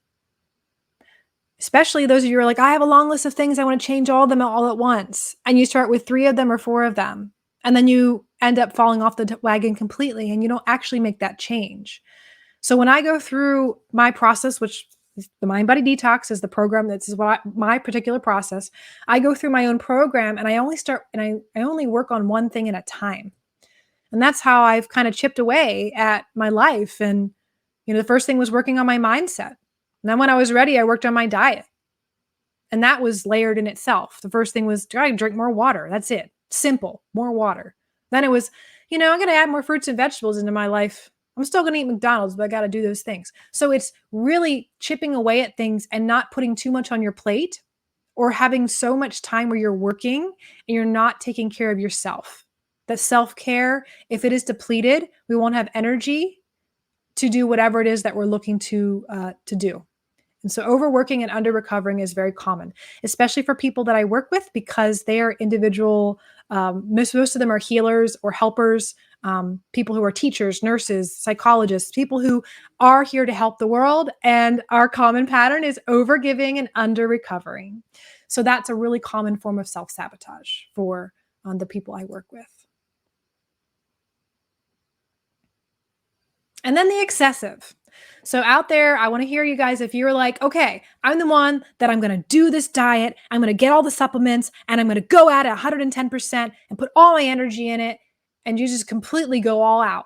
especially those of you who are like, I have a long list of things. I want to change all of them all at once. And you start with 3 of them or 4 of them. And then you end up falling off the wagon completely, and you don't actually make that change. So when I go through my process, which is the Mind Body Detox is the program, this is my particular process, I go through my own program, and I only work on one thing at a time. And that's how I've kind of chipped away at my life. And, the first thing was working on my mindset. And then when I was ready, I worked on my diet. And that was layered in itself. The first thing was try to drink more water. That's it. Simple, more water. Then it was, I'm going to add more fruits and vegetables into my life. I'm still going to eat McDonald's, but I got to do those things. So it's really chipping away at things and not putting too much on your plate, or having so much time where you're working and you're not taking care of yourself. That self-care, if it is depleted, we won't have energy to do whatever it is that we're looking to do. And so overworking and under-recovering is very common, especially for people that I work with, because they are individual. Most of them are healers or helpers, people who are teachers, nurses, psychologists, people who are here to help the world. And our common pattern is overgiving and under-recovering. So that's a really common form of self-sabotage for the people I work with. And then the excessive. So out there, I want to hear you guys, if you're like, okay, I'm the one that I'm going to do this diet, I'm going to get all the supplements, and I'm going to go at it 110% and put all my energy in it, and you just completely go all out.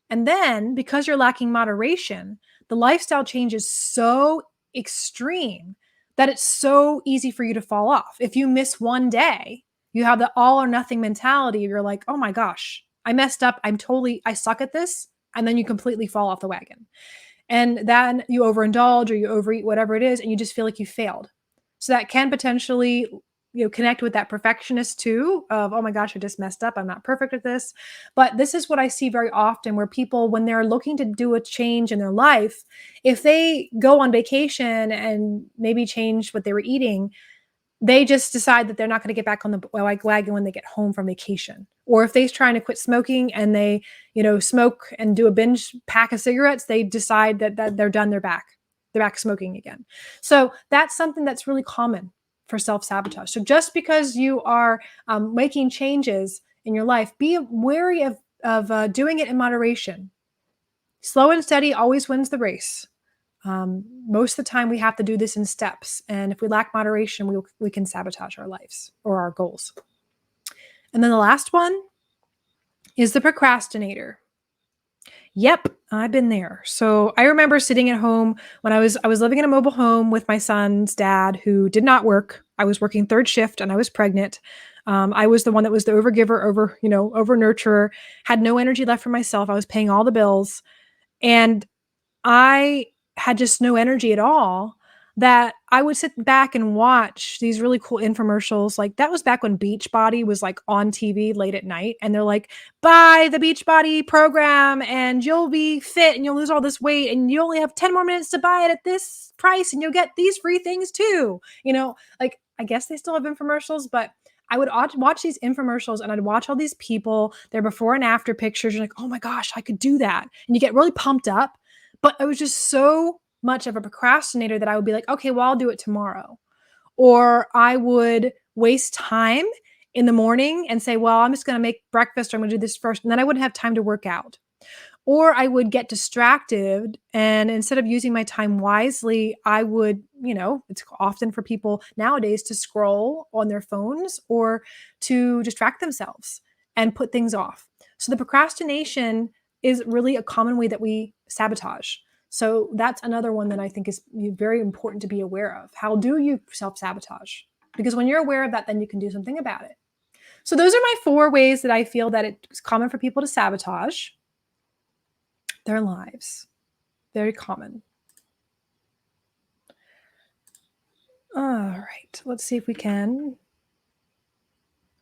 And then because you're lacking moderation, the lifestyle change is so extreme that it's so easy for you to fall off. If you miss one day, you have the all or nothing mentality. You're like, oh my gosh, I messed up. I suck at this. And then you completely fall off the wagon. And then you overindulge or you overeat, whatever it is, and you just feel like you failed. So that can potentially, connect with that perfectionist too, of, oh my gosh, I just messed up. I'm not perfect at this. But this is what I see very often, where people, when they're looking to do a change in their life, if they go on vacation and maybe change what they were eating, they just decide that they're not going to get back on the wagon when they get home from vacation. Or if they're trying to quit smoking and they, smoke and do a binge pack of cigarettes, they decide that they're done, they're back smoking again. So that's something that's really common for self-sabotage. So just because you are making changes in your life, be wary of doing it in moderation. Slow and steady always wins the race. Most of the time, we have to do this in steps. And if we lack moderation, we can sabotage our lives or our goals. And then the last one is the procrastinator. Yep, I've been there. So I remember sitting at home when I was living in a mobile home with my son's dad, who did not work. I was working third shift and I was pregnant. I was the one that was the overgiver, over nurturer, had no energy left for myself. I was paying all the bills. And I had just no energy at all, that I would sit back and watch these really cool infomercials. Like, that was back when Beachbody was like on TV late at night, and they're like, buy the Beachbody program and you'll be fit and you'll lose all this weight and you only have 10 more minutes to buy it at this price and you'll get these free things too. Like, I guess they still have infomercials, but I would watch these infomercials and I'd watch all these people, their before and after pictures. You're like, oh my gosh, I could do that. And you get really pumped up. But I was just so much of a procrastinator that I would be like, okay, well, I'll do it tomorrow. Or I would waste time in the morning and say, well, I'm just going to make breakfast, or I'm going to do this first. And then I wouldn't have time to work out. Or I would get distracted, and instead of using my time wisely, I would, it's often for people nowadays to scroll on their phones or to distract themselves and put things off. So the procrastination is really a common way that we sabotage. So that's another one that I think is very important to be aware of. How do you self-sabotage? Because when you're aware of that, then you can do something about it. So those are my 4 ways that I feel that it's common for people to sabotage their lives. Very common. All right, let's see if we can.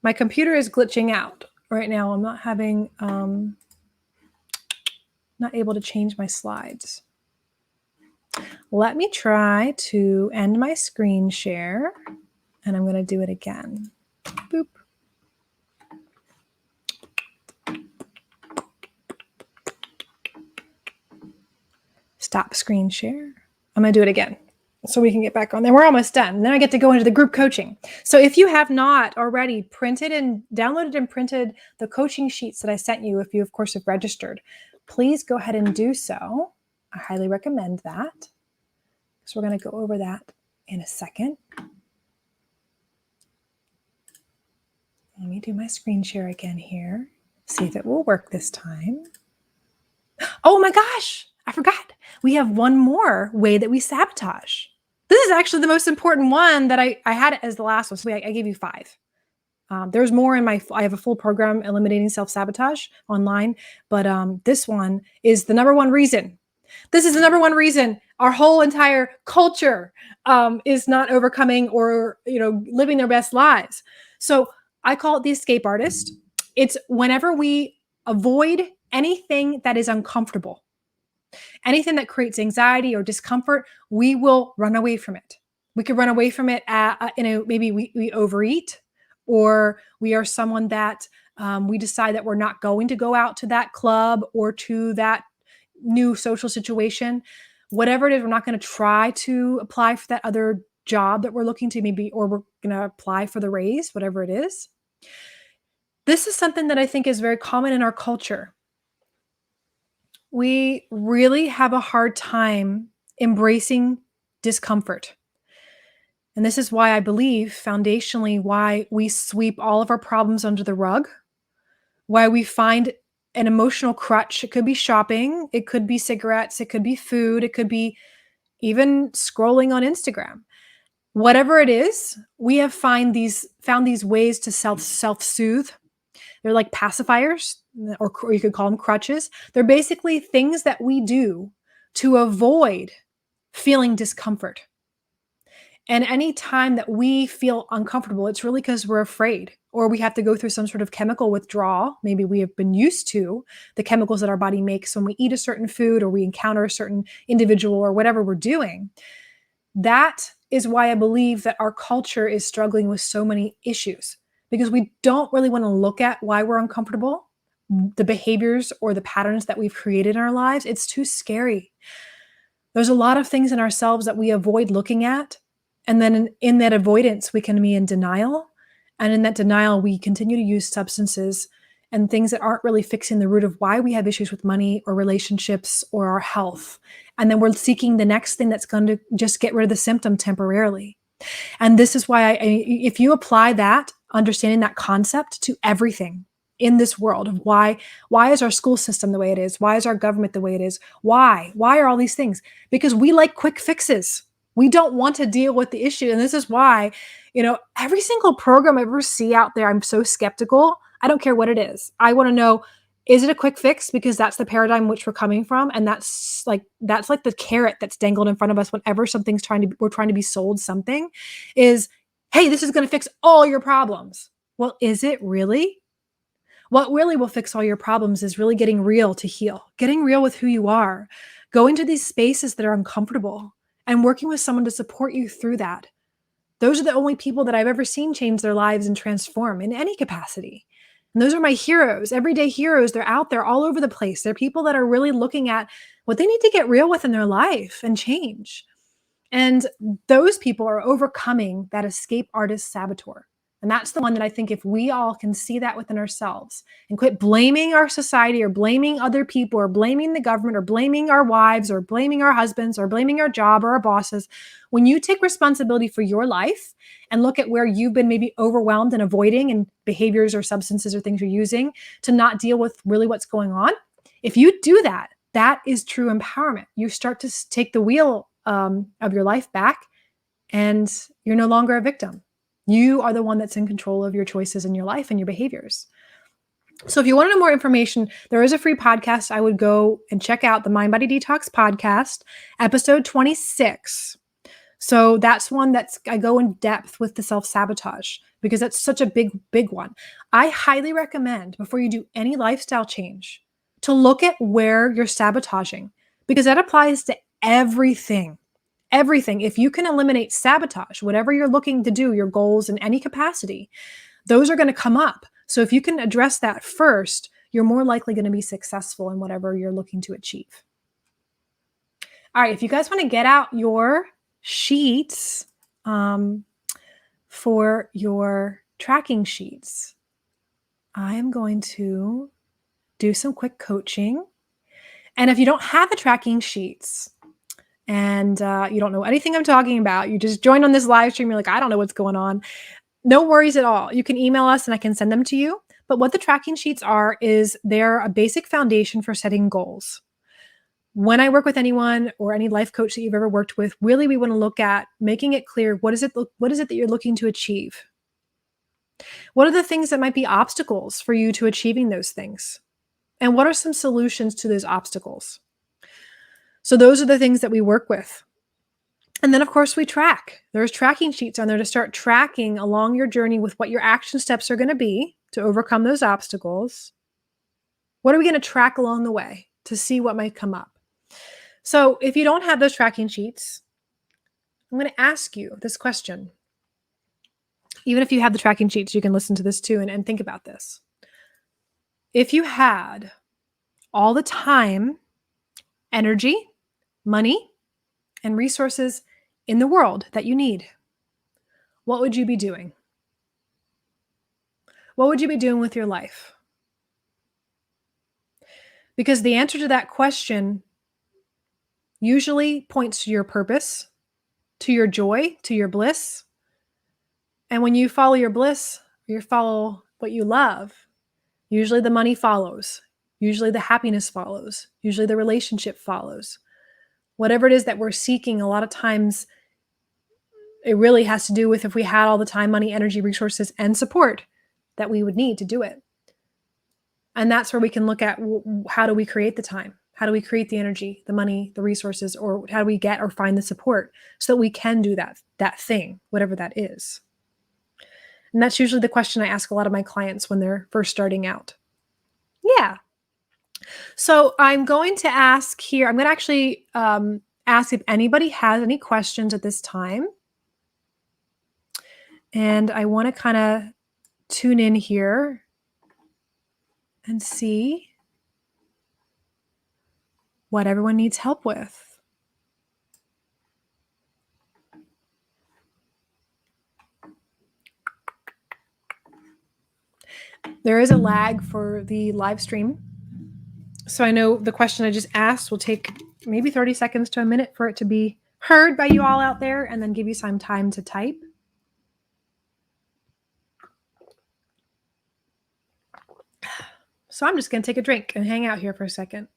My computer is glitching out right now. I'm not able to change my slides. Let me try to end my screen share, and I'm going to do it again. Boop. Stop screen share. I'm going to do it again so we can get back on there. We're almost done. And then I get to go into the group coaching. So if you have not already downloaded and printed the coaching sheets that I sent you, if you, of course, have registered, please go ahead and do so. I highly recommend that. So we're going to go over that in a second. Let me do my screen share again here. See if it will work this time. Oh my gosh, I forgot. We have one more way that we sabotage. This is actually the most important one that I had it as the last one. So I gave you 5. There's more in I have a full program, Eliminating Self-Sabotage, online. But this one is the number one reason. This is the number one reason our whole entire culture is not overcoming or living their best lives. So I call it the escape artist. It's whenever we avoid anything that is uncomfortable, anything that creates anxiety or discomfort, we will run away from it. We could run away from it maybe we overeat, or we are someone that we decide that we're not going to go out to that club or to that new social situation. Whatever it is, we're not going to try to apply for that other job that we're looking to, maybe, or we're going to apply for the raise, whatever it is. This is something that I think is very common in our culture. We really have a hard time embracing discomfort. And this is why I believe foundationally why we sweep all of our problems under the rug, why we find an emotional crutch. It could be shopping, it could be cigarettes, it could be food, it could be even scrolling on Instagram. Whatever it is, we have found these ways to self-soothe. They're like pacifiers, or you could call them crutches. They're basically things that we do to avoid feeling discomfort. And any time that we feel uncomfortable, it's really because we're afraid, or we have to go through some sort of chemical withdrawal. Maybe we have been used to the chemicals that our body makes when we eat a certain food or we encounter a certain individual or whatever we're doing. That is why I believe that our culture is struggling with so many issues, because we don't really want to look at why we're uncomfortable, the behaviors or the patterns that we've created in our lives. It's too scary. There's a lot of things in ourselves that we avoid looking at. And then in that avoidance, we can be in denial. And in that denial, we continue to use substances and things that aren't really fixing the root of why we have issues with money or relationships or our health. And then we're seeking the next thing that's going to just get rid of the symptom temporarily. And this is why if you apply that, understanding that concept to everything in this world of why is our school system the way it is? Why is our government the way it is? Why are all these things? Because we like quick fixes. We don't want to deal with the issue. And this is why, every single program I ever see out there, I'm so skeptical. I don't care what it is. I want to know, is it a quick fix? Because that's the paradigm which we're coming from. And that's like the carrot that's dangled in front of us whenever we're trying to be sold something is, hey, this is going to fix all your problems. Well, is it really? What really will fix all your problems is really getting real to heal, getting real with who you are, going to these spaces that are uncomfortable and working with someone to support you through that. Those are the only people that I've ever seen change their lives and transform in any capacity. And those are my heroes, everyday heroes. They're out there all over the place. They're people that are really looking at what they need to get real with in their life and change. And those people are overcoming that escape artist saboteur. And that's the one that I think if we all can see that within ourselves and quit blaming our society or blaming other people or blaming the government or blaming our wives or blaming our husbands or blaming our job or our bosses, when you take responsibility for your life and look at where you've been maybe overwhelmed and avoiding and behaviors or substances or things you're using to not deal with really what's going on, if you do that, that is true empowerment. You start to take the wheel of your life back, and you're no longer a victim. You are the one that's in control of your choices in your life and your behaviors. So if you want to know more information, there is a free podcast. I would go and check out the Mind Body Detox podcast, episode 26. So that's one I go in depth with the self-sabotage because that's such a big, big one. I highly recommend before you do any lifestyle change to look at where you're sabotaging because that applies to everything. Everything. If you can eliminate sabotage, whatever you're looking to do, your goals in any capacity, those are going to come up. So if you can address that first, you're more likely going to be successful in whatever you're looking to achieve. All right. If you guys want to get out your sheets for your tracking sheets, I am going to do some quick coaching. And if you don't have the tracking sheets, and you don't know anything I'm talking about, you just joined on this live stream, you're like, I don't know what's going on. No worries at all. You can email us and I can send them to you. But what the tracking sheets are is they're a basic foundation for setting goals. When I work with anyone or any life coach that you've ever worked with, really we want to look at making it clear, what is it that you're looking to achieve? What are the things that might be obstacles for you to achieving those things? And what are some solutions to those obstacles? So those are the things that we work with. And then, of course, we track. There's tracking sheets on there to start tracking along your journey with what your action steps are going to be to overcome those obstacles. What are we going to track along the way to see what might come up? So if you don't have those tracking sheets, I'm going to ask you this question. Even if you have the tracking sheets, you can listen to this too and think about this. If you had all the time, energy, money, and resources in the world that you need, what would you be doing? What would you be doing with your life? Because the answer to that question usually points to your purpose, to your joy, to your bliss. And when you follow your bliss, you follow what you love, usually the money follows. Usually the happiness follows. Usually the relationship follows. Whatever it is that we're seeking, a lot of times it really has to do with if we had all the time, money, energy, resources, and support that we would need to do it. And that's where we can look at how do we create the time? How do we create the energy, the money, the resources, or how do we get or find the support so that we can do that thing, whatever that is? And that's usually the question I ask a lot of my clients when they're first starting out. Yeah. So I'm going to ask here, I'm going to actually ask if anybody has any questions at this time. And I want to kind of tune in here and see what everyone needs help with. There is a lag for the live stream. So I know the question I just asked will take maybe 30 seconds to a minute for it to be heard by you all out there, and then give you some time to type. So I'm just going to take a drink and hang out here for a second.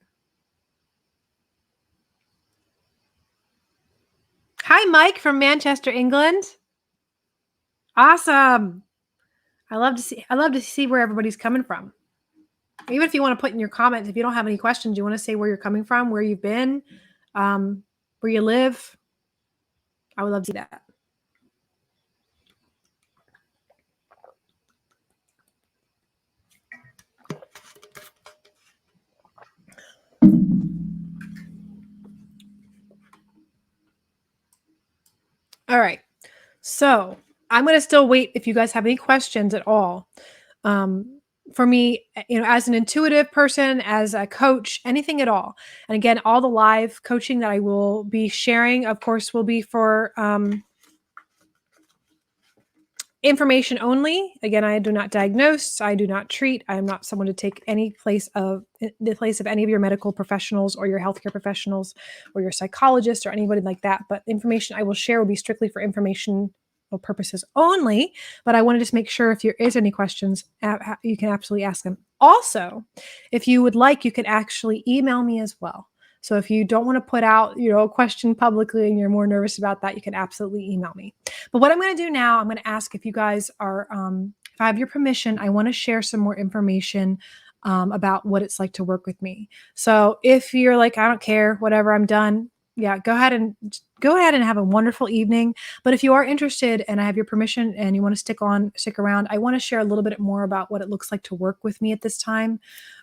Hi, Mike from Manchester, England. Awesome. I love to see where everybody's coming from. Even if you want to put in your comments, if you don't have any questions, you want to say where you're coming from, where you've been, where you live. I would love to see that. All right. So I'm going to still wait if you guys have any questions at all. For me, as an intuitive person, as a coach, anything at all. And again, all the live coaching that I will be sharing, of course, will be for information only. Again, I do not diagnose. I do not treat. I am not someone to take the place of any of your medical professionals or your healthcare professionals or your psychologist or anybody like that. But information I will share will be strictly for informational purposes only. But I want to just make sure if there is any questions, you can absolutely ask them. Also, if you would like, you can actually email me as well. So if you don't want to put out, a question publicly and you're more nervous about that, you can absolutely email me. But what I'm going to do now, I'm going to ask if you guys are, if I have your permission, I want to share some more information about what it's like to work with me. So if you're like, I don't care, whatever, I'm done. Yeah, go ahead and have a wonderful evening. But if you are interested and I have your permission and you want to stick around, I want to share a little bit more about what it looks like to work with me at this time.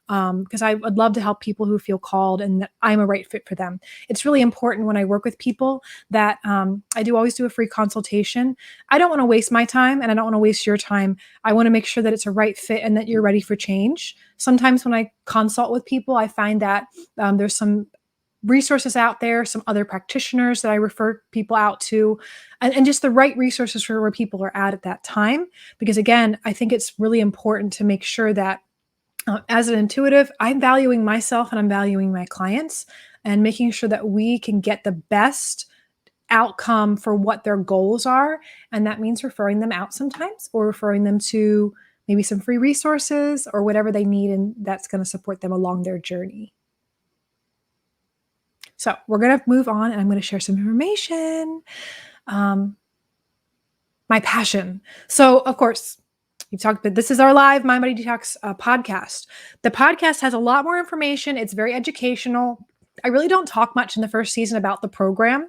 Because I would love to help people who feel called and that I'm a right fit for them. It's really important when I work with people that I do always do a free consultation. I don't want to waste my time and I don't want to waste your time. I want to make sure that it's a right fit and that you're ready for change. Sometimes when I consult with people, I find that there's some resources out there, some other practitioners that I refer people out to, and just the right resources for where people are at that time. Because again, I think it's really important to make sure that as an intuitive, I'm valuing myself and I'm valuing my clients and making sure that we can get the best outcome for what their goals are. And that means referring them out sometimes or referring them to maybe some free resources or whatever they need. And that's going to support them along their journey. So we're going to move on and I'm going to share some information. My passion. So of course, you talked about this is our live Mind Body Detox podcast. The podcast has a lot more information. It's very educational. I really don't talk much in the first season about the program.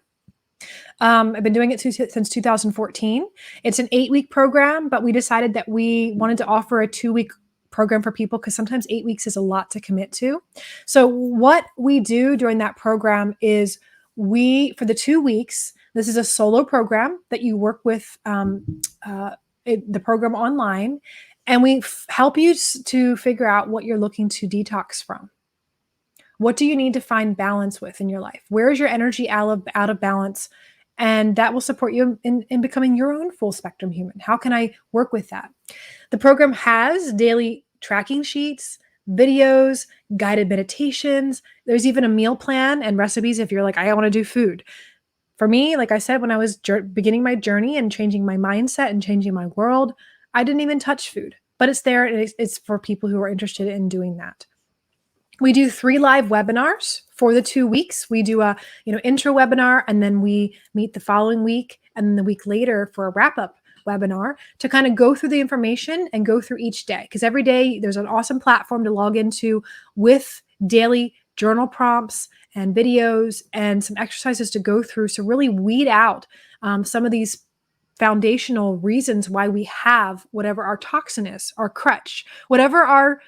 I've been doing it since 2014. It's an 8-week program, but we decided that we wanted to offer a 2-week program for people because sometimes 8 weeks is a lot to commit to. So what we do during that program is for the 2 weeks, this is a solo program that you work with the program online, and we help you to figure out what you're looking to detox from. What do you need to find balance with in your life? Where is your energy out of balance? And that will support you in becoming your own full spectrum human. How can I work with that? The program has daily tracking sheets, videos, guided meditations. There's even a meal plan and recipes if you're like, I want to do food. For me, like I said, when I was beginning my journey and changing my mindset and changing my world, I didn't even touch food, but it's there. And it's for people who are interested in doing that. We do 3 live webinars for the 2 weeks. We do a intro webinar, and then we meet the following week, and then the week later for a wrap-up webinar to kind of go through the information and go through each day. Because every day there's an awesome platform to log into with daily journal prompts and videos and some exercises to go through. So really weed out some of these foundational reasons why we have whatever our toxin is, our crutch, whatever our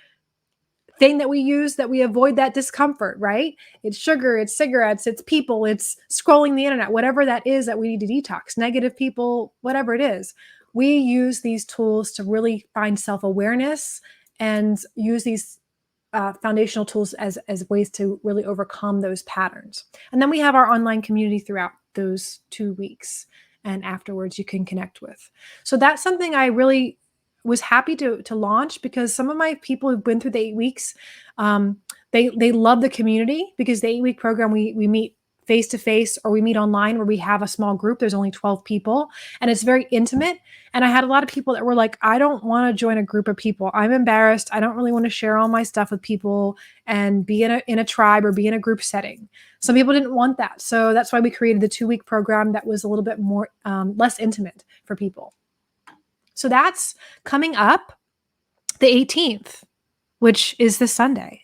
thing that we use that we avoid that discomfort, right? It's sugar, it's cigarettes, it's people, it's scrolling the internet, whatever that is that we need to detox, negative people, whatever it is. We use these tools to really find self-awareness and use these foundational tools as ways to really overcome those patterns. And then we have our online community throughout those 2 weeks. And afterwards you can connect with. So that's something I really was happy to launch because some of my people who've been through the 8 weeks, um, they love the community because the 8-week program we meet face to face or we meet online where we have a small group. There's only 12 people and it's very intimate. And I had a lot of people that were like, I don't want to join a group of people. I'm embarrassed. I don't really want to share all my stuff with people and be in a tribe or be in a group setting. Some people didn't want that. So that's why we created the 2-week program that was a little bit more less intimate for people. So that's coming up the 18th, which is this Sunday.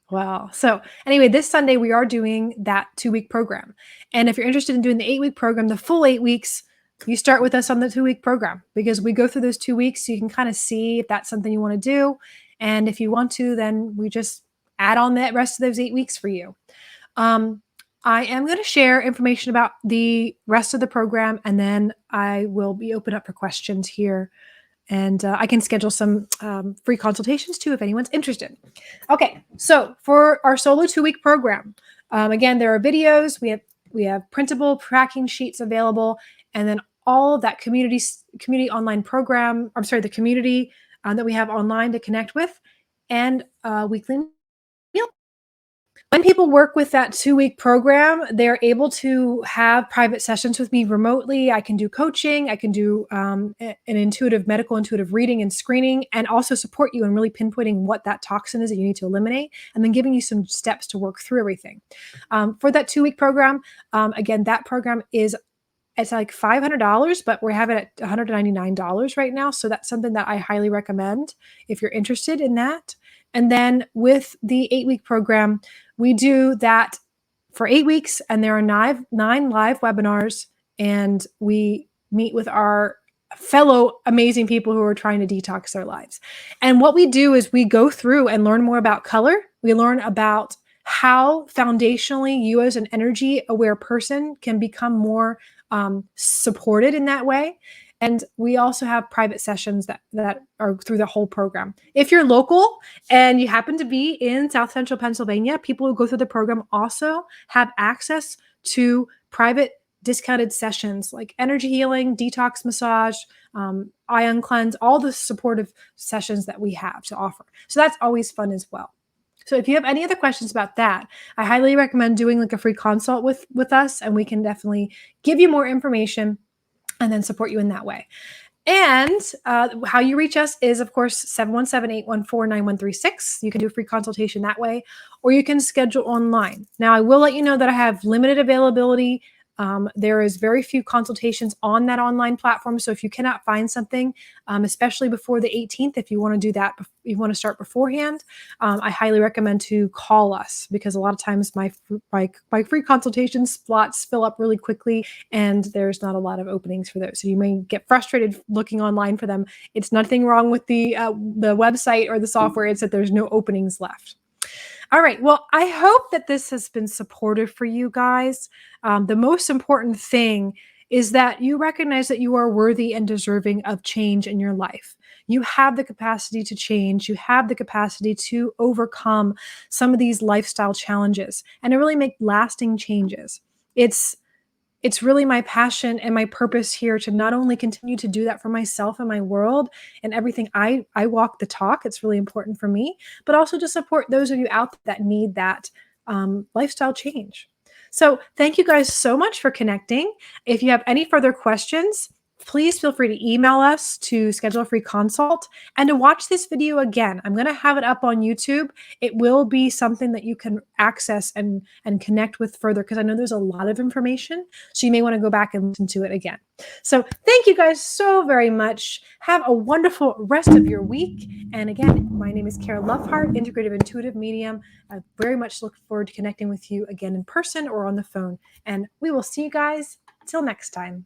Wow. So anyway, this Sunday we are doing that 2-week program. And if you're interested in doing the 8-week program, the full 8 weeks, you start with us on the 2-week program because we go through those 2 weeks so you can kind of see if that's something you want to do. And if you want to, then we just add on the rest of those 8 weeks for you. I am going to share information about the rest of the program, and then I will be open up for questions here. And I can schedule some free consultations too if anyone's interested. Okay, so for our solo 2-week program, again, there are videos. We have printable tracking sheets available, and then all of that community online program. I'm sorry, the community that we have online to connect with, and weekly meal. When people work with that 2-week program, they're able to have private sessions with me remotely. I can do coaching. I can do an medical intuitive reading and screening, and also support you in really pinpointing what that toxin is that you need to eliminate, and then giving you some steps to work through everything. For that 2-week program, again, that program it's like $500, but we have it at $199 right now. So that's something that I highly recommend if you're interested in that. And then with the 8-week program, we do that for 8 weeks, and there are nine live webinars, and we meet with our fellow amazing people who are trying to detox their lives. And what we do is we go through and learn more about color. We learn about how foundationally you as an energy aware person can become more supported in that way. And we also have private sessions that are through the whole program. If you're local and you happen to be in South Central Pennsylvania, people who go through the program also have access to private discounted sessions like energy healing, detox massage, ion cleanse, all the supportive sessions that we have to offer. So that's always fun as well. So if you have any other questions about that, I highly recommend doing like a free consult with us, and we can definitely give you more information and then support you in that way. And how you reach us is, of course, 717-814-9136. You can do a free consultation that way, or you can schedule online. Now, I will let you know that I have limited availability. There is very few consultations on that online platform. So if you cannot find something, especially before the 18th, if you want to do that, you want to start beforehand, I highly recommend to call us, because a lot of times my free consultation slots fill up really quickly and there's not a lot of openings for those. So you may get frustrated looking online for them. It's nothing wrong with the website or the software. It's that there's no openings left. All right. Well, I hope that this has been supportive for you guys. The most important thing is that you recognize that you are worthy and deserving of change in your life. You have the capacity to change. You have the capacity to overcome some of these lifestyle challenges and to really make lasting changes. It's really my passion and my purpose here to not only continue to do that for myself and my world and everything. I walk the talk. It's really important for me, but also to support those of you out there that need that lifestyle change. So thank you guys so much for connecting. If you have any further questions, please feel free to email us to schedule a free consult and to watch this video again. I'm going to have it up on YouTube. It will be something that you can access and connect with further, because I know there's a lot of information. So you may want to go back and listen to it again. So thank you guys so very much. Have a wonderful rest of your week. And again, my name is Kara Lovehart, Integrative Intuitive Medium. I very much look forward to connecting with you again in person or on the phone. And we will see you guys till next time.